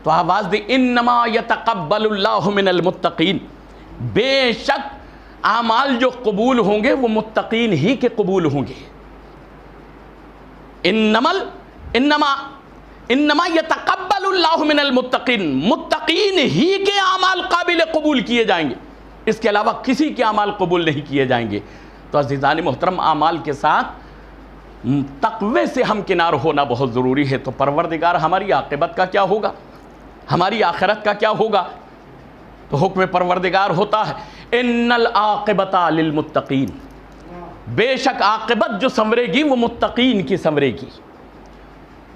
Speaker 1: تو آواز دی انما یتقبل اللہ من المتقین، بے شک اعمال جو قبول ہوں گے وہ متقین ہی کے قبول ہوں گے۔ انما یتقبل اللہ من المتقین، متقین ہی کے اعمال قابل قبول کیے جائیں گے، اس کے علاوہ کسی کے اعمال قبول نہیں کیے جائیں گے۔ تو عزیزان محترم، اعمال کے ساتھ تقوی سے ہمکنار ہونا بہت ضروری ہے۔ تو پروردگار ہماری عاقبت کا کیا ہوگا، ہماری آخرت کا کیا ہوگا؟ تو حکم پروردگار ہوتا ہے ان العاقبۃ للمتقین، بے شک عاقبت جو سنورے گی وہ متقین کی سنورے گی۔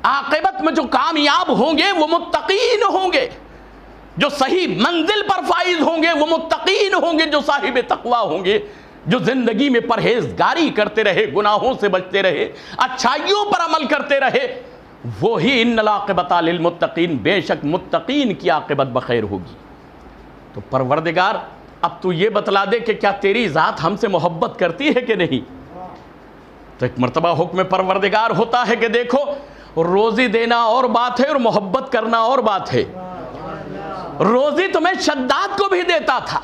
Speaker 1: عاقبت میں جو کامیاب ہوں گے وہ متقین ہوں گے، جو صحیح منزل پر فائز ہوں گے وہ متقین ہوں گے، جو صاحب تقویٰ ہوں گے، جو زندگی میں پرہیزگاری کرتے رہے، گناہوں سے بچتے رہے، اچھائیوں پر عمل کرتے رہے، وہی ان العاقبۃ للمتقین، بے شک متقین کی عاقبت بخیر ہوگی۔ تو پروردگار اب تو یہ بتلا دے کہ کیا تیری ذات ہم سے محبت کرتی ہے کہ نہیں؟ تو ایک مرتبہ حکم پروردگار ہوتا ہے کہ دیکھو، روزی دینا اور بات ہے اور محبت کرنا اور بات ہے۔ روزی تمہیں شداد کو بھی دیتا تھا،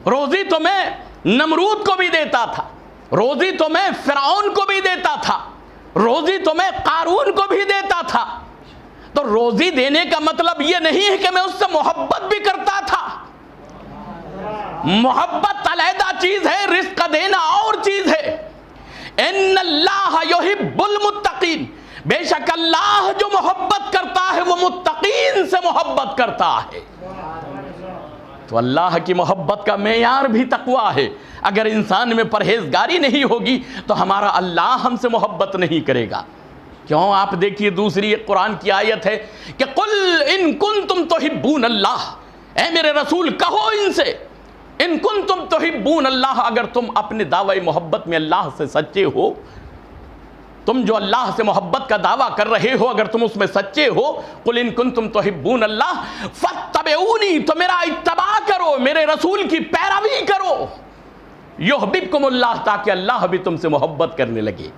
Speaker 1: روزی تمہیں نمرود کو بھی دیتا تھا، روزی تمہیں فرعون کو بھی دیتا تھا، روزی تمہیں قارون کو بھی دیتا تھا۔ تو روزی دینے کا مطلب یہ نہیں ہے کہ میں اس سے محبت بھی کرتا تھا۔ محبت علیحدہ چیز ہے، رزق دینا اور چیز ہے۔ ان اللہ یحب المتقین، بے شک اللہ جو محبت کرتا ہے وہ متقین سے محبت کرتا ہے۔ تو اللہ کی محبت کا معیار بھی تقویٰ ہے۔ اگر انسان میں پرہیزگاری نہیں ہوگی تو ہمارا اللہ ہم سے محبت نہیں کرے گا۔ کیوں؟ آپ دیکھیے دوسری ایک قرآن کی آیت ہے کہ قل ان کنتم تحبون اللہ، اے میرے رسول کہو ان سے، ان کنتم تحبون اللہ، اگر تم اپنے دعوی محبت میں اللہ سے سچے ہو، تم جو اللہ سے محبت کا دعویٰ کر رہے ہو اگر تم اس میں سچے ہو، قل ان کنتم تحبون اللہ فاتبعونی، تو میرا اتباع کرو، میرے رسول کی پیروی کرو، یحببکم اللہ، تاکہ اللہ بھی تم سے محبت کرنے لگے۔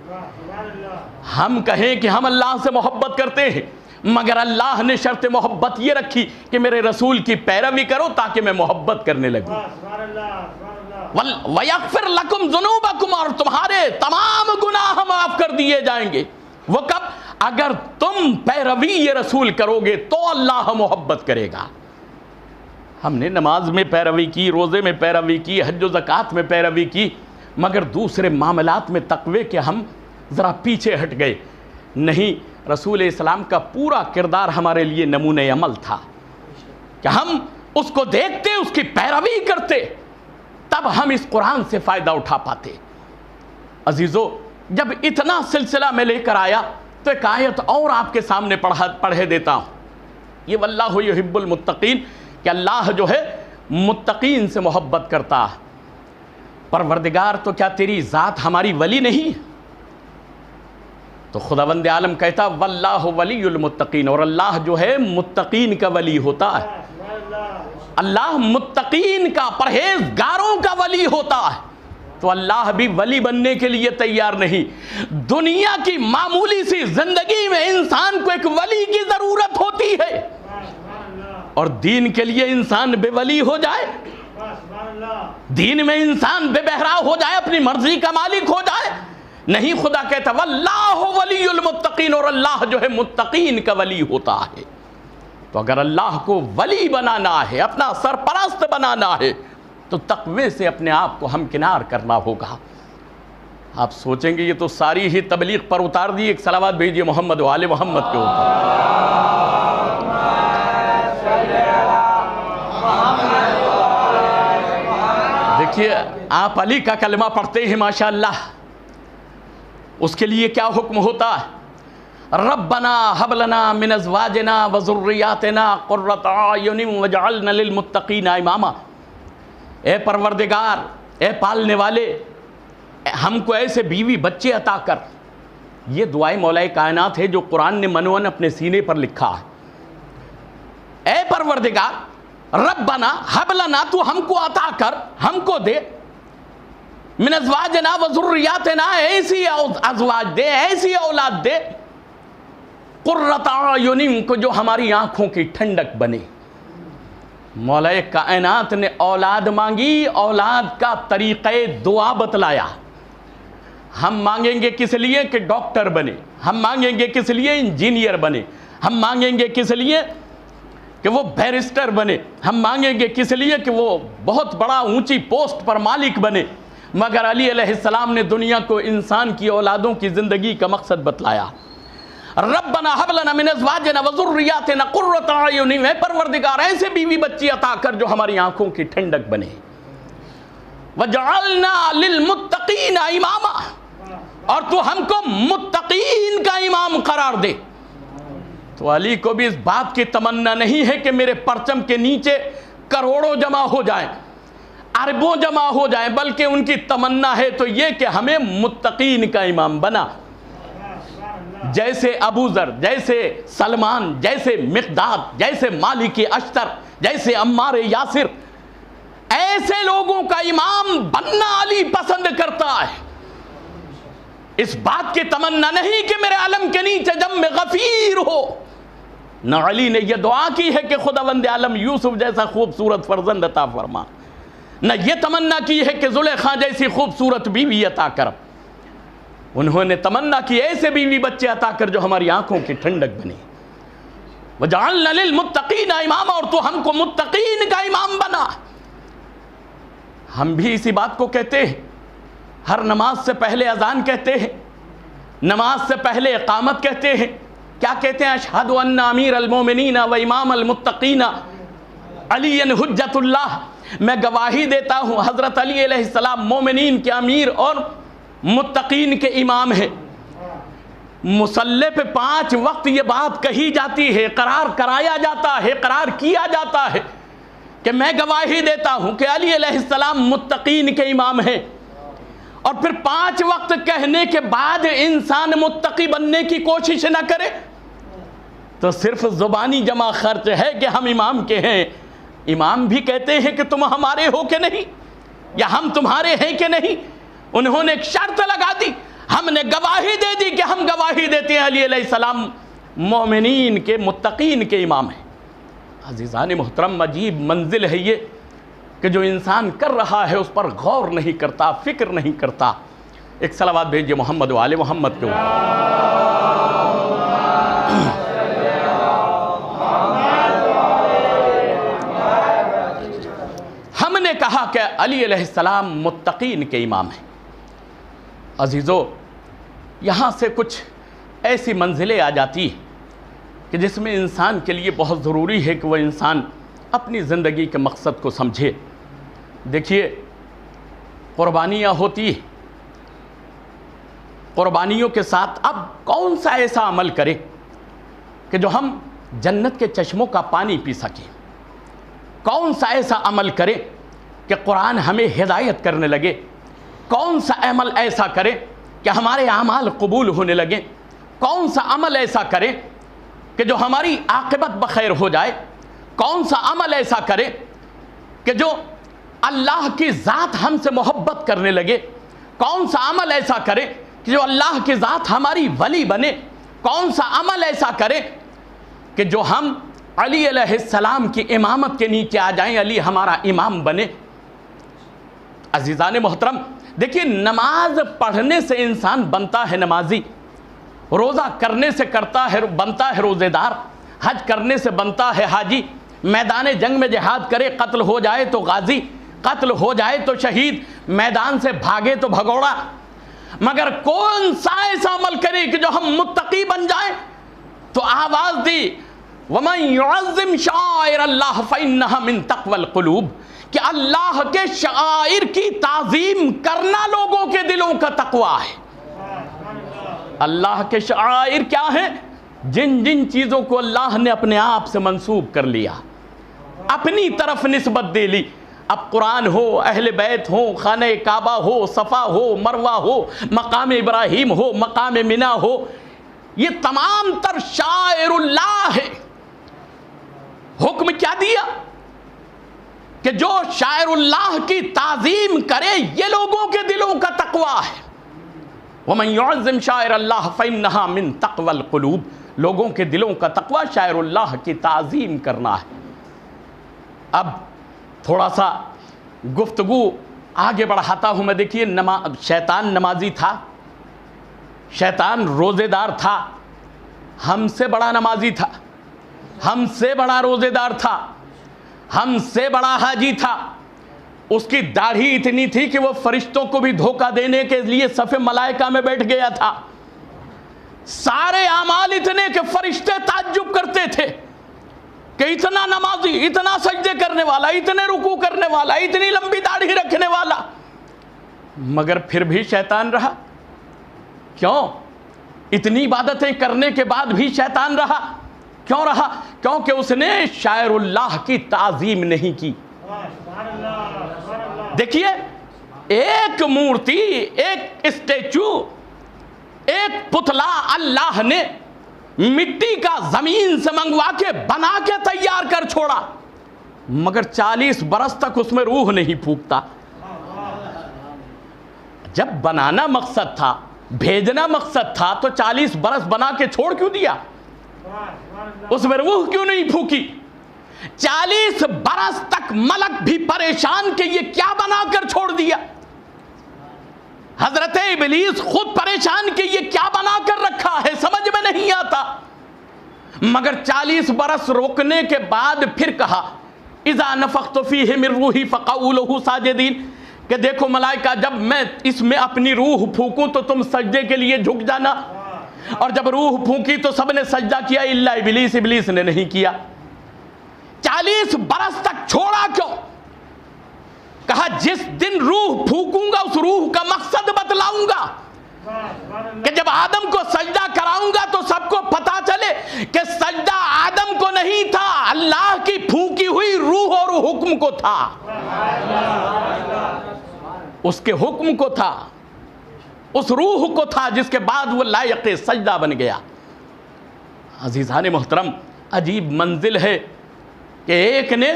Speaker 1: ہم کہیں کہ ہم اللہ سے محبت کرتے ہیں، مگر اللہ نے شرط محبت یہ رکھی کہ میرے رسول کی پیروی کرو تاکہ میں محبت کرنے لگوں۔ وَيَغْفِرْ لَكُمْ ذُنُوبَكُمْ، اور تمہارے تمام گناہ معاف کر دیے جائیں گے۔ وہ کب؟ اگر تم پیروی یہ رسول کرو گے تو اللہ محبت کرے گا۔ ہم نے نماز میں پیروی کی، روزے میں پیروی کی، حج و زکوٰۃ میں پیروی کی، مگر دوسرے معاملات میں تقوی کے ہم ذرا پیچھے ہٹ گئے۔ نہیں، رسول اسلام کا پورا کردار ہمارے لیے نمونہ عمل تھا کہ ہم اس کو دیکھتے، اس کی پیروی کرتے، تب ہم اس قرآن سے فائدہ اٹھا پاتے۔ عزیزو، جب اتنا سلسلہ میں لے کر آیا تو ایک آیت اور آپ کے سامنے پڑھے دیتا ہوں، یہ واللہ یحب المتقین، کہ اللہ جو ہے متقین سے محبت کرتا ہے۔ پروردگار تو کیا تیری ذات ہماری ولی نہیں؟ تو خداوند عالم کہتا واللہ ولی المتقین، اور اللہ جو ہے متقین کا ولی ہوتا ہے۔ اللہ متقین کا، پرہیزگاروں کا ولی ہوتا ہے۔ تو اللہ بھی ولی بننے کے لیے تیار نہیں۔ دنیا کی معمولی سی زندگی میں انسان کو ایک ولی کی ضرورت ہوتی ہے، اور دین کے لیے انسان بے ولی ہو جائے، دین میں انسان بے بہرا ہو جائے، اپنی مرضی کا مالک ہو جائے، نہیں۔ خدا کہتا واللہ ولی المتقین، اور اللہ جو ہے متقین کا ولی ہوتا ہے۔ تو اگر اللہ کو ولی بنانا ہے، اپنا سرپرست بنانا ہے، تو تقوی سے اپنے آپ کو ہمکنار کرنا ہوگا۔ آپ سوچیں گے یہ تو ساری ہی تبلیغ پر اتار دی، ایک صلوات بھیجیے محمد و آل محمد کے اوپر۔ دیکھیے، آپ علی کا کلمہ پڑھتے ہیں ماشاءاللہ، اس کے لیے کیا حکم ہوتا ہے؟ ربنا حب لنا من ازواجنا وذریاتنا قرۃ اعین واجعلنا للمتقین اماما، اے پروردگار، اے پالنے والے، ہم کو ایسے بیوی بچے عطا کر۔ یہ دعائے مولا کائنات ہے جو قرآن نے منون اپنے سینے پر لکھا ہے۔ اے پروردگار، ربنا حب لنا، تو ہم کو عطا کر، ہم کو دے، من ازواجنا وذریاتنا، ایسی ازواج دے، ایسی اولاد دے، قرۃ اعین، کو جو ہماری آنکھوں کی ٹھنڈک بنے۔ مولا کائنات نے اولاد مانگی، اولاد کا طریقہ دعا بتلایا۔ ہم مانگیں گے کس لیے؟ کہ ڈاکٹر بنے، ہم مانگیں گے کس لیے؟ انجینئر بنے، ہم مانگیں گے کس لیے؟ کہ وہ بیرسٹر بنے، ہم مانگیں گے کس لیے؟ کہ وہ بہت بڑا اونچی پوسٹ پر مالک بنے۔ مگر علی علیہ السلام نے دنیا کو انسان کی اولادوں کی زندگی کا مقصد بتلایا۔ ربنا حب لنا من ازواجنا وذریاتنا قرۃ اعین، اے پروردگار ایسے بیوی بچی عطا کر جو ہماری آنکھوں کی ٹھنڈک بنے۔ وجعلنا للمتقین اماما، اور تو ہم کو متقین کا امام قرار دے۔ تو علی کو بھی اس بات کی تمنا نہیں ہے کہ میرے پرچم کے نیچے کروڑوں جمع ہو جائیں، اربوں جمع ہو جائیں، بلکہ ان کی تمنا ہے تو یہ کہ ہمیں متقین کا امام بنا۔ جیسے ابو ذر، جیسے سلمان، جیسے مقداد، جیسے مالک اشتر، جیسے عمار یاسر، ایسے لوگوں کا امام بننا علی پسند کرتا ہے۔ اس بات کی تمنا نہیں کہ میرے علم کے نیچے جم غفیر ہو۔ نہ علی نے یہ دعا کی ہے کہ خداوند عالم یوسف جیسا خوبصورت فرزند عطا فرما، نہ یہ تمنا کی ہے کہ زلیخا جیسی خوبصورت بیوی عطا کر۔ انہوں نے تمنا کی ایسے بیوی بچے عطا کر جو ہماری آنکھوں کی ٹھنڈک بنے۔ وجعلنا للمتقین اماما، اور تو ہم کو متقین کا امام بنا۔ ہم بھی اسی بات کو کہتے ہیں، ہر نماز سے پہلے اذان کہتے ہیں، نماز سے پہلے اقامت کہتے ہیں۔ کیا کہتے ہیں؟ اشہد ان امیر المومنین و امام المتقین علی حجت اللہ، میں گواہی دیتا ہوں حضرت علی علیہ السلام مومنین کے امیر اور متقین کے امام ہیں۔ مصلی پہ 5 وقت یہ بات کہی جاتی ہے، اقرار کرایا جاتا ہے، اقرار کیا جاتا ہے کہ میں گواہی دیتا ہوں کہ علی علیہ السلام متقین کے امام ہیں، اور پھر 5 وقت کہنے کے بعد انسان متقی بننے کی کوشش نہ کرے تو صرف زبانی جمع خرچ ہے کہ ہم امام کے ہیں۔ امام بھی کہتے ہیں کہ تم ہمارے ہو کہ نہیں، یا ہم تمہارے ہیں کہ نہیں۔ انہوں نے ایک شرط لگا دی، ہم نے گواہی دے دی کہ ہم گواہی دیتے ہیں علی علیہ السلام مومنین کے متقین کے امام ہیں۔ عزیزان محترم، عجیب منزل ہے یہ کہ جو انسان کر رہا ہے اس پر غور نہیں کرتا، فکر نہیں کرتا۔ ایک صلوات بھیجئے محمد و آل محمد کے اوپر۔ ہم نے کہا کہ علی علیہ السلام متقین کے امام ہیں۔ عزیزو، یہاں سے کچھ ایسی منزلیں آ جاتی ہیں کہ جس میں انسان کے لیے بہت ضروری ہے کہ وہ انسان اپنی زندگی کے مقصد کو سمجھے۔ دیکھیے، قربانیاں ہوتی ہیں، قربانیوں کے ساتھ اب کون سا ایسا عمل کرے کہ جو ہم جنت کے چشموں کا پانی پی سکیں؟ کون سا ایسا عمل کرے کہ قرآن ہمیں ہدایت کرنے لگے؟ کون سا عمل ایسا کرے کہ ہمارے اعمال قبول ہونے لگیں؟ کون سا عمل ایسا کرے کہ جو ہماری عاقبت بخیر ہو جائے؟ کون سا عمل ایسا کرے کہ جو اللہ کی ذات ہم سے محبت کرنے لگے؟ کون سا عمل ایسا کرے کہ جو اللہ کی ذات ہماری ولی بنے؟ کون سا عمل ایسا کرے کہ جو ہم علی علیہ السلام کی امامت کے نیچے آ جائیں، علی ہمارا امام بنے؟ عزیزان محترم، دیکھیے، نماز پڑھنے سے انسان بنتا ہے نمازی، روزہ کرنے سے بنتا ہے روزے دار، حج کرنے سے بنتا ہے حاجی، میدان جنگ میں جہاد کرے، قتل ہو جائے تو غازی، قتل ہو جائے تو شہید، میدان سے بھاگے تو بھگوڑا۔ مگر کون سا ایسا عمل کرے کہ جو ہم متقی بن جائیں؟ تو آواز دی، وَمَنْ يُعَظِّمْ شَعَائِرَ اللَّهِ فَإِنَّهَا مِن تَقْوَى الْقُلُوبِ، کہ اللہ کے شعائر کی تعظیم کرنا لوگوں کے دلوں کا تقویٰ ہے۔ اللہ کے شعائر کیا ہیں؟ جن جن چیزوں کو اللہ نے اپنے آپ سے منسوب کر لیا، اپنی طرف نسبت دے لی۔ اب قرآن ہو، اہل بیت ہو، خانہ کعبہ ہو، صفا ہو، مروہ ہو، مقام ابراہیم ہو، مقام منا ہو، یہ تمام تر شعائر اللہ ہے۔ حکم کیا دیا کہ جو شاعر اللہ کی تعظیم کرے یہ لوگوں کے دلوں کا تقویٰ ہے۔ وَمَنْ يُعَظِّمْ شَاعِرَ اللَّهِ فَإِنَّهَا مِن تَقْوَى الْقُلُوبِ، لوگوں کے دلوں کا تقویٰ شاعر اللہ کی تعظیم کرنا ہے۔ اب تھوڑا سا گفتگو آگے بڑھاتا ہوں میں۔ دیکھیے، شیطان نمازی تھا، شیطان روزے دار تھا، ہم سے بڑا نمازی تھا، ہم سے بڑا روزے دار تھا، ہم سے بڑا حاجی تھا۔ اس کی داڑھی اتنی تھی کہ وہ فرشتوں کو بھی دھوکہ دینے کے لیے صف ملائکہ میں بیٹھ گیا تھا۔ سارے اعمال اتنے کہ فرشتے تعجب کرتے تھے کہ اتنا نمازی، اتنا سجدے کرنے والا، اتنے رکوع کرنے والا، اتنی لمبی داڑھی رکھنے والا، مگر پھر بھی شیطان رہا۔ کیوں؟ اتنی عبادتیں کرنے کے بعد بھی شیطان رہا۔ کیوں رہا؟ کیونکہ اس نے شاعر اللہ کی تعظیم نہیں کی۔ دیکھیے، ایک مورتی، ایک اسٹیچو، ایک پتلا اللہ نے مٹی کا زمین سے منگوا کے بنا کے تیار کر چھوڑا، مگر 40 برس تک اس میں روح نہیں پھونکتا۔ جب بنانا مقصد تھا، بھیجنا مقصد تھا، تو 40 برس بنا کے چھوڑ کیوں دیا؟ اس میں روح کیوں نہیں پھونکی؟ 40 برس تک ملک بھی پریشان کہ یہ کیا بنا کر چھوڑ دیا۔ حضرت ابلیس خود پریشان کہ یہ کیا بنا کر رکھا ہے، سمجھ میں نہیں آتا۔ مگر 40 برس روکنے کے بعد پھر کہا، اذا نفخت فیہ من روحی فقعوا لہ ساجدین، کہ دیکھو ملائکہ، جب میں اس میں اپنی روح پھونکوں تو تم سجدے کے لیے جھک جانا۔ اور جب روح پھونکی تو سب نے سجدہ کیا الا ابلیس، ابلیس نے نہیں کیا۔ 40 برس تک چھوڑا کیوں؟ کہا جس دن روح پھونکوں گا اس روح کا مقصد بتلاؤں گا، کہ جب آدم کو سجدہ کراؤں دکھاؤں گا تو سب کو پتا چلے کہ سجدہ آدم کو نہیں تھا، اللہ کی پھونکی ہوئی روح اور حکم کو تھا، اس کے حکم کو تھا، اس روح کو تھا جس کے بعد وہ لائق سجدہ بن گیا۔ عزیزان محترم، عجیب منزل ہے کہ ایک نے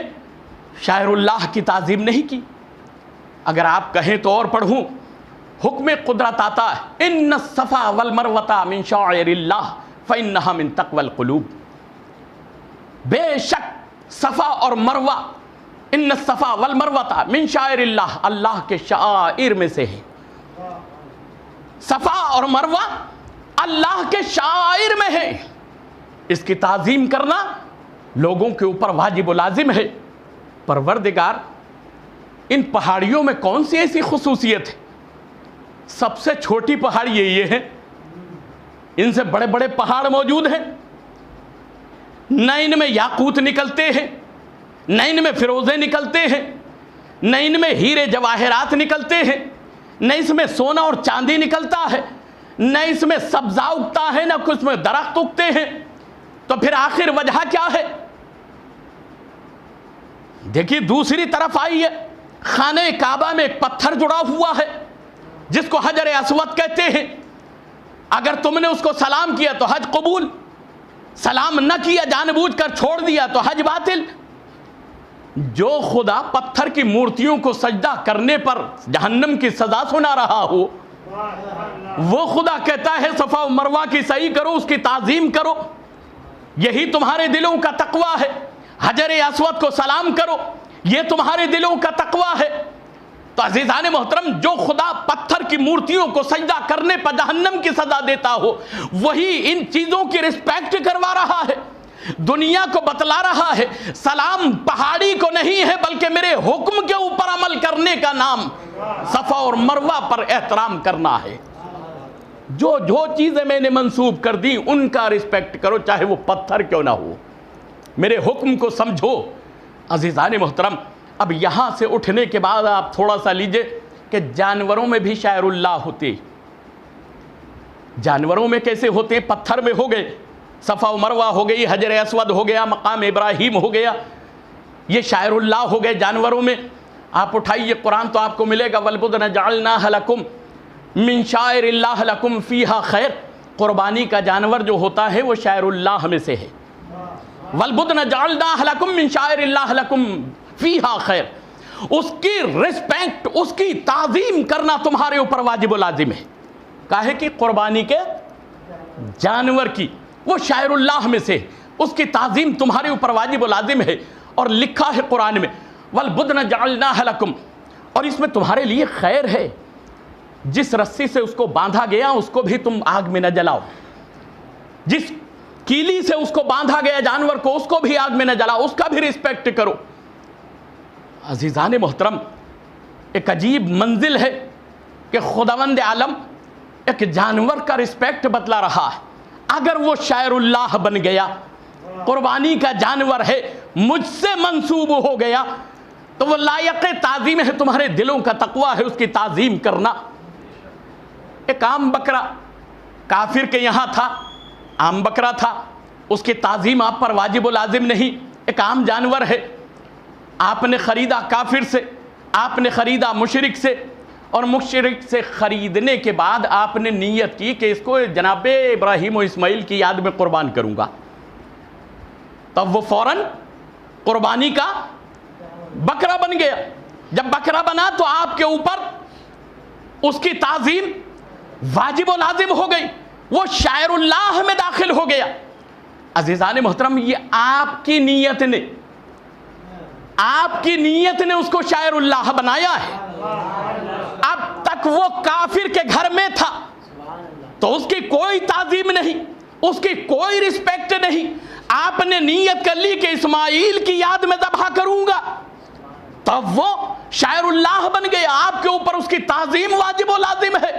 Speaker 1: شاعر اللہ کی تعظیم نہیں کی۔ اگر آپ کہیں تو اور پڑھوں، حکم قدرت آتا ہے، ان الصفا والمروہ من شعائر اللہ فانہا من تقوی القلوب۔ بے شک صفا اور مروہ، ان الصفا والمروہ من شعائر اللہ، اللہ کے شعائر میں سے ہے۔ صفا اور مروہ اللہ کے شعائر میں ہے، اس کی تعظیم کرنا لوگوں کے اوپر واجب و لازم ہے۔ پروردگار، ان پہاڑیوں میں کون سی ایسی خصوصیت ہے؟ سب سے چھوٹی پہاڑی یہ ہے، ان سے بڑے بڑے پہاڑ موجود ہیں، نہ ان میں یاقوت نکلتے ہیں، نہ ان میں فیروزے نکلتے ہیں، نہ ان میں ہیرے جواہرات نکلتے ہیں، نہ اس میں سونا اور چاندی نکلتا ہے، نہ اس میں سبزہ اگتا ہے، نہ کچھ میں درخت اگتے ہیں، تو پھر آخر وجہ کیا ہے؟ دیکھیے دوسری طرف آئیے، خانہ کعبہ میں ایک پتھر جڑا ہوا ہے جس کو حجر اسود کہتے ہیں۔ اگر تم نے اس کو سلام کیا تو حج قبول، سلام نہ کیا، جان بوجھ کر چھوڑ دیا تو حج باطل۔ جو خدا پتھر کی مورتیوں کو سجدہ کرنے پر جہنم کی سزا سنا رہا ہو، وہ خدا کہتا ہے صفا و مروہ کی سعی کرو، اس کی تعظیم کرو، یہی تمہارے دلوں کا تقویٰ ہے۔ حجر اسود کو سلام کرو، یہ تمہارے دلوں کا تقویٰ ہے۔ تو عزیزان محترم، جو خدا پتھر کی مورتیوں کو سجدہ کرنے پر جہنم کی سزا دیتا ہو، وہی ان چیزوں کی رسپیکٹ کروا رہا ہے، دنیا کو بتلا رہا ہے سلام پہاڑی کو نہیں ہے بلکہ میرے حکم کے اوپر عمل کرنے کا نام صفا اور مروہ پر احترام کرنا ہے۔ جو چیزیں میں نے منسوب کر دی ان کا رسپیکٹ کرو، چاہے وہ پتھر کیوں نہ ہو، میرے حکم کو سمجھو۔ عزیزان محترم، اب یہاں سے اٹھنے کے بعد آپ تھوڑا سا لیجئے کہ جانوروں میں بھی شاعر اللہ ہوتے۔ جانوروں میں کیسے ہوتے؟ پتھر میں ہو گئے، صفا و مروہ ہو گئی، حجر اسود ہو گیا، مقام ابراہیم ہو گیا، یہ شاعر اللہ ہو گئے جانوروں میں۔ آپ اٹھائیے قرآن تو آپ کو ملے گا وَالْبُدْنَ جَعَلْنَاهَا لَكُمْ مِنْ شَعَائِرِ اللَّهِ لَكُمْ فِيهَا خَيْرٌ۔ قربانی کا جانور جو ہوتا ہے وہ شاعر اللہ میں سے ہے۔ وَالْبُدْنَ جَعَلْنَاهَا لَكُمْ مِنْ شَعَائِرِ اللَّهِ لَكُمْ فِيهَا خَيْرٌ۔ اس کی رسپیکٹ، اس کی تعظیم کرنا تمہارے اوپر واجب و لازم ہے۔ کاہے کی؟ قربانی کے جانور کی، وہ شاعر اللہ میں سے، اس کی تعظیم تمہارے اوپر واجب و لازم ہے۔ اور لکھا ہے قرآن میں وَالْبُدْنَ جَعَلْنَاهَا لَكُمْ، اور اس میں تمہارے لیے خیر ہے۔ جس رسی سے اس کو باندھا گیا اس کو بھی تم آگ میں نہ جلاؤ، جس کیلی سے اس کو باندھا گیا جانور کو اس کو بھی آگ میں نہ جلاؤ، اس کا بھی رسپیکٹ کرو۔ عزیزان محترم، ایک عجیب منزل ہے کہ خداوند عالم ایک جانور کا رسپیکٹ بتلا رہا ہے۔ اگر وہ شاعر اللہ بن گیا، قربانی کا جانور ہے، مجھ سے منسوب ہو گیا، تو وہ لائق تعظیم ہے، تمہارے دلوں کا تقویٰ ہے اس کی تعظیم کرنا۔ ایک عام بکرا کافر کے یہاں تھا، عام بکرا تھا، اس کی تعظیم آپ پر واجب و لازم نہیں، ایک عام جانور ہے۔ آپ نے خریدا کافر سے، آپ نے خریدا مشرک سے، اور مشرک سے خریدنے کے بعد آپ نے نیت کی کہ اس کو جناب ابراہیم و اسماعیل کی یاد میں قربان کروں گا، تب وہ فوراً قربانی کا بکرا بن گیا۔ جب بکرا بنا تو آپ کے اوپر اس کی تعظیم واجب و لازم ہو گئی، وہ شاعر اللہ میں داخل ہو گیا۔ عزیزان محترم، یہ آپ کی نیت نے اس کو شاعر اللہ بنایا ہے۔ اب تک وہ کافر کے گھر میں تھا تو اس کی کوئی تعظیم نہیں، اس کی کوئی رسپیکٹ نہیں۔ آپ نے نیت کر لی کہ اسماعیل کی یاد میں ذبح کروں گا، تب وہ شاعر اللہ بن گیا، آپ کے اوپر اس کی تعظیم واجب و لازم ہے۔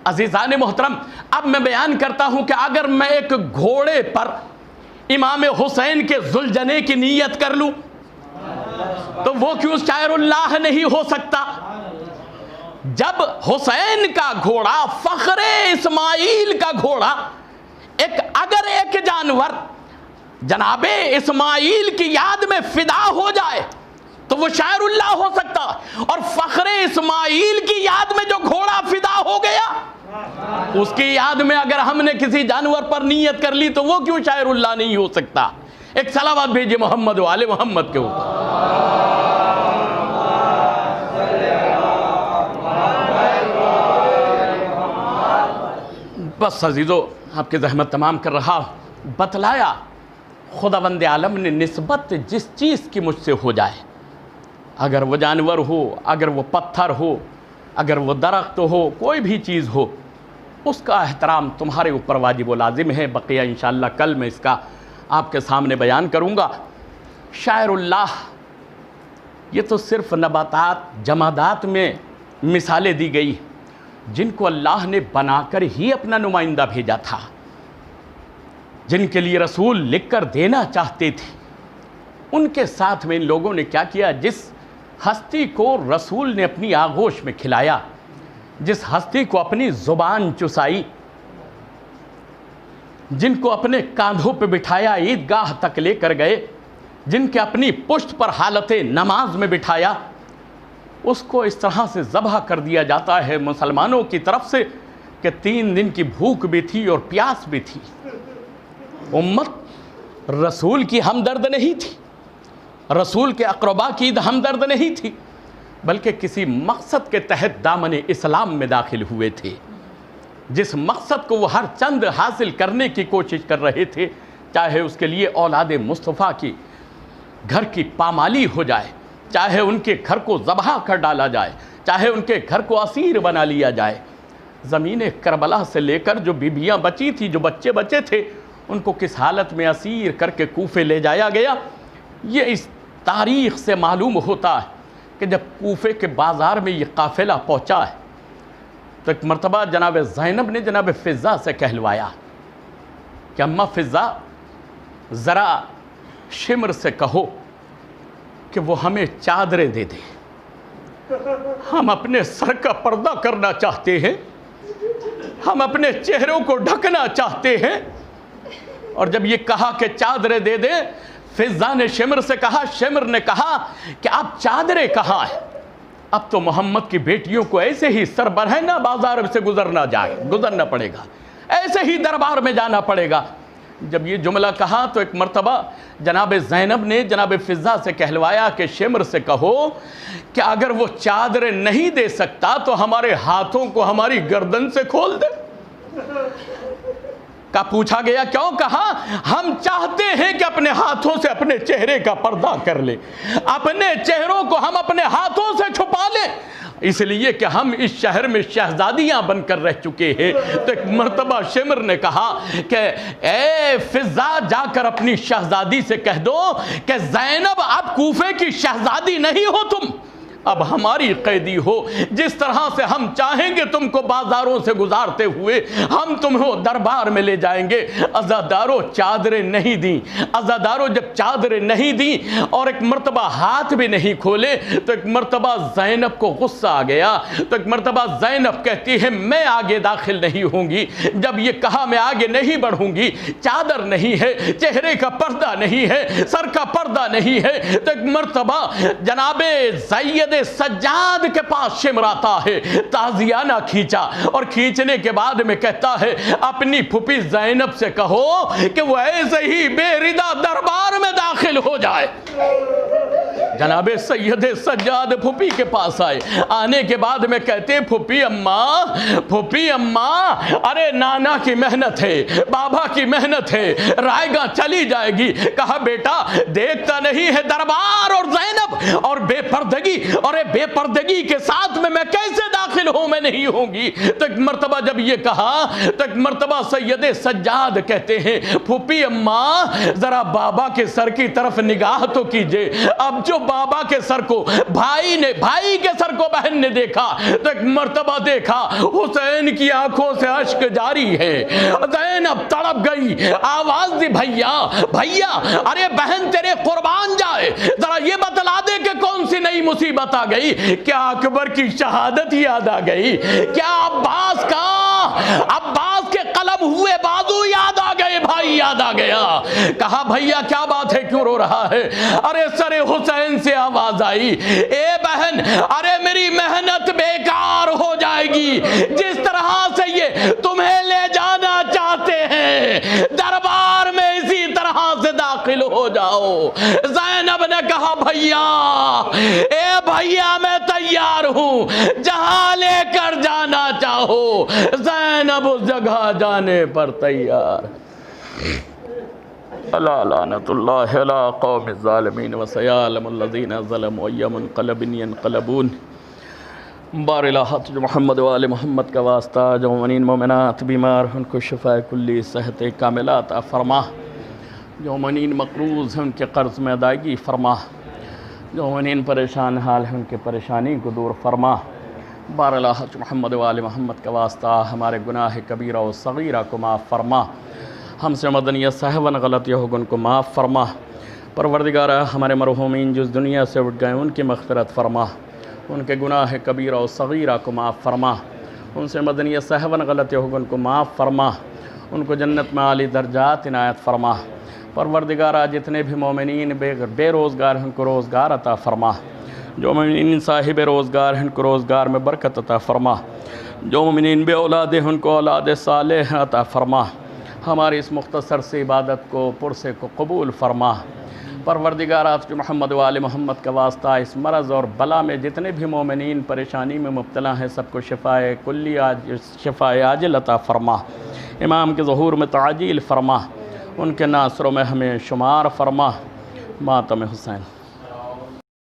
Speaker 1: عزیزان محترم، اب میں بیان کرتا ہوں کہ اگر میں ایک گھوڑے پر امام حسین کے ذوالجنے کی نیت کر لوں تو وہ کیوں شاعر اللہ نہیں ہو سکتا؟ جب حسین کا گھوڑا، فخر اسماعیل کا گھوڑا اگر ایک جانور جناب اسماعیل کی یاد میں فدا ہو جائے تو وہ شاعر اللہ ہو سکتا، اور فخر اسماعیل کی یاد میں جو گھوڑا فدا ہو گیا اس کی یاد میں اگر ہم نے کسی جانور پر نیت کر لی تو وہ کیوں شاعر اللہ نہیں ہو سکتا؟ ایک صلوات بھیجیے محمد و آل محمد کے اوپر۔ بس عزیزو آپ کی زحمت تمام کر رہا، بتلایا خداوند عالم نے نسبت جس چیز کی مجھ سے ہو جائے، اگر وہ جانور ہو، اگر وہ پتھر ہو، اگر وہ درخت ہو، کوئی بھی چیز ہو، اس کا احترام تمہارے اوپر واجب و لازم ہے۔ بقیہ انشاءاللہ کل میں اس کا آپ کے سامنے بیان کروں گا۔ شاعر اللہ یہ تو صرف نباتات جمادات میں مثالیں دی گئی جن کو اللہ نے بنا کر ہی اپنا نمائندہ بھیجا تھا، جن کے لیے رسول لکھ کر دینا چاہتے تھے، ان کے ساتھ میں ان لوگوں نے کیا کیا؟ جس ہستی کو رسول نے اپنی آغوش میں کھلایا، جس ہستی کو اپنی زبان چسائی، جن کو اپنے کاندھوں پہ بٹھایا عیدگاہ تک لے کر گئے، جن کے اپنی پشت پر حالت نماز میں بٹھایا، اس کو اس طرح سے ذبح کر دیا جاتا ہے مسلمانوں کی طرف سے کہ 3 دن کی بھوک بھی تھی اور پیاس بھی تھی۔ امت رسول کی ہمدرد نہیں تھی، رسول کے اقربا کی ہمدرد نہیں تھی، بلکہ کسی مقصد کے تحت دامن اسلام میں داخل ہوئے تھے، جس مقصد کو وہ ہر چند حاصل کرنے کی کوشش کر رہے تھے، چاہے اس کے لیے اولاد مصطفیٰ کی گھر کی پامالی ہو جائے، چاہے ان کے گھر کو ذبح کر ڈالا جائے، چاہے ان کے گھر کو اسیر بنا لیا جائے۔ زمین کربلا سے لے کر جو بیبیاں بچی تھی، جو بچے بچے تھے، ان کو کس حالت میں اسیر کر کے کوفے لے جایا گیا، یہ اس تاریخ سے معلوم ہوتا ہے کہ جب کوفے کے بازار میں یہ قافلہ پہنچا ہے تو ایک مرتبہ جناب زینب نے جناب فضہ سے کہلوایا کہ اماں فضہ ذرا شمر سے کہو کہ وہ ہمیں چادریں دے دے، ہم اپنے سر کا پردہ کرنا چاہتے ہیں، ہم اپنے چہروں کو ڈھکنا چاہتے ہیں۔ اور جب یہ کہا کہ چادریں دے دے، فضہ نے شمر سے کہا، شمر نے کہا کہ آپ چادریں کہاں ہیں؟ اب تو محمد کی بیٹیوں کو ایسے ہی سر برہنہ بازار سے گزرنا پڑے گا، ایسے ہی دربار میں جانا پڑے گا۔ جب یہ جملہ کہا تو ایک مرتبہ جناب زینب نے جناب فضہ سے کہلوایا کہ شمر سے کہو کہ اگر وہ چادریں نہیں دے سکتا تو ہمارے ہاتھوں کو ہماری گردن سے کھول دے۔ کا پوچھا گیا کیوں؟ کہا ہم چاہتے ہیں کہ اپنے ہاتھوں سے اپنے چہرے کا پردہ کر لیں، اپنے چہروں کو ہم اپنے ہاتھوں سے چھپا لیں، اس لیے کہ ہم اس شہر میں شہزادیاں بن کر رہ چکے ہیں۔ تو ایک مرتبہ شمر نے کہا کہ اے فضہ جا کر اپنی شہزادی سے کہہ دو کہ زینب اب کوفے کی شہزادی نہیں ہو تم، اب ہماری قیدی ہو۔ جس طرح سے ہم چاہیں گے تم کو بازاروں سے گزارتے ہوئے ہم تمہیں دربار میں لے جائیں گے۔ عزاداروں چادریں نہیں دیں، عزاداروں جب چادریں نہیں دیں اور ایک مرتبہ ہاتھ بھی نہیں کھولے تو ایک مرتبہ زینب کو غصہ آ گیا۔ تو ایک مرتبہ زینب کہتی ہے میں آگے داخل نہیں ہوں گی۔ جب یہ کہا میں آگے نہیں بڑھوں گی، چادر نہیں ہے، چہرے کا پردہ نہیں ہے، سر کا پردہ نہیں ہے، تو ایک مرتبہ جناب سید سجاد کے پاس شمر آتا ہے، تازیانہ کھینچا اور کھینچنے کے بعد میں کہتا ہے اپنی پھوپھی زینب سے کہو کہ وہ ایسے ہی بے ردا دربار میں داخل ہو جائے۔ جناب سید سجاد پھوپھی کے پاس آئے، آنے کے بعد میں کہتے پھوپھی اماں ارے نانا کی محنت ہے، بابا کی محنت ہے، رائے گاہ چلی جائے گی۔ کہا بیٹا دیکھتا نہیں ہے دربار اور زینب اور بے پردگی، اور بے پردگی کے ساتھ میں کیسے داخل ہوں؟ میں نہیں ہوں گی۔ تو ایک مرتبہ جب یہ کہا تو ایک مرتبہ سید سجاد کہتے ہیں پھوپھی اماں ذرا بابا کے سر کی طرف نگاہ تو کیجئے۔ اب جو بابا کے سر کو بھائی کے سر کو بہن نے دیکھا تو ایک مرتبہ دیکھا حسین کی آنکھوں سے اشک جاری ہے۔ زینب تڑپ گئی، آواز دی بھیا ارے بہن تیرے قربان جائے، ذرا یہ بتلا دے کہ کون سی نئی مصیبت آ گئی؟ کیا اکبر کی شہادت یاد آ گئی؟ کیا عباس کے قلم ہوئے بازو یاد آ گئے؟ بھائی یاد آ گیا. کہا بھیا کیا بات ہے, کیوں رو رہا ہے؟ ارے سر حسین سے آواز آئی, اے بہن ارے میری محنت بیکار ہو جائے گی, جس طرح سے یہ تمہیں لے جانا چاہتے ہیں دربار میں اسی طرح سے داخل ہو جاؤ. زینب نے کہا بھیا, اے بھیا میں تیار ہوں, جہاں لے کر جانا چاہو. زینب اس جگہ جانے پر تیار. الا لعنت اللہ علی قوم الظالمین وسیعلم الذین ظلموا ای منقلب ینقلبون. بار الہت محمد و آل محمد کا واسطہ, جو مومنین مومنات بیمار ان کو شفاء کلی صحت کاملہ عطا فرما, جو مومنین مقروض ہیں ان کے قرض میں ادائیگی فرما, جو مومنین پریشان حال ہیں ان کے پریشانی کو دور فرما. بار الہت محمد و آل محمد کا واسطہ ہمارے گناہ کبیرہ و صغیرہ کو معاف فرما, ہم سے مدنیت صحباً غلطیوں ہو ان کو معاف فرما. پروردگارہ ہمارے مرحومین جو اس دنیا سے اٹھ گئے ان کی مغفرت فرما, ان کے گناہ کبیرہ و صغیرہ کو معاف فرما. ان سے مدنیت صحباً غلطیوں ہو ان کو معاف فرما, ان کو جنت میں عالی درجات عنایت فرما. پروردگارہ جتنے بھی مومنین بے روزگار ہیں ان کو روزگار عطا فرما, جو مومنین صاحب روزگار ہیں ان کو روزگار میں برکت عطا فرما, جو مومنین بے اولاد ہیں ان کو اولاد صالح عطا فرما. ہماری اس مختصر سے عبادت کو پرسے کو قبول فرما. پروردگارہ جو محمد و آل محمد کا واسطہ اس مرض اور بلا میں جتنے بھی مومنین پریشانی میں مبتلا ہیں سب کو شفائے کلی شفائے عاجل عطا فرما. امام کے ظہور میں تعجیل فرما, ان کے ناصروں میں ہمیں شمار فرما. ماتم حسین.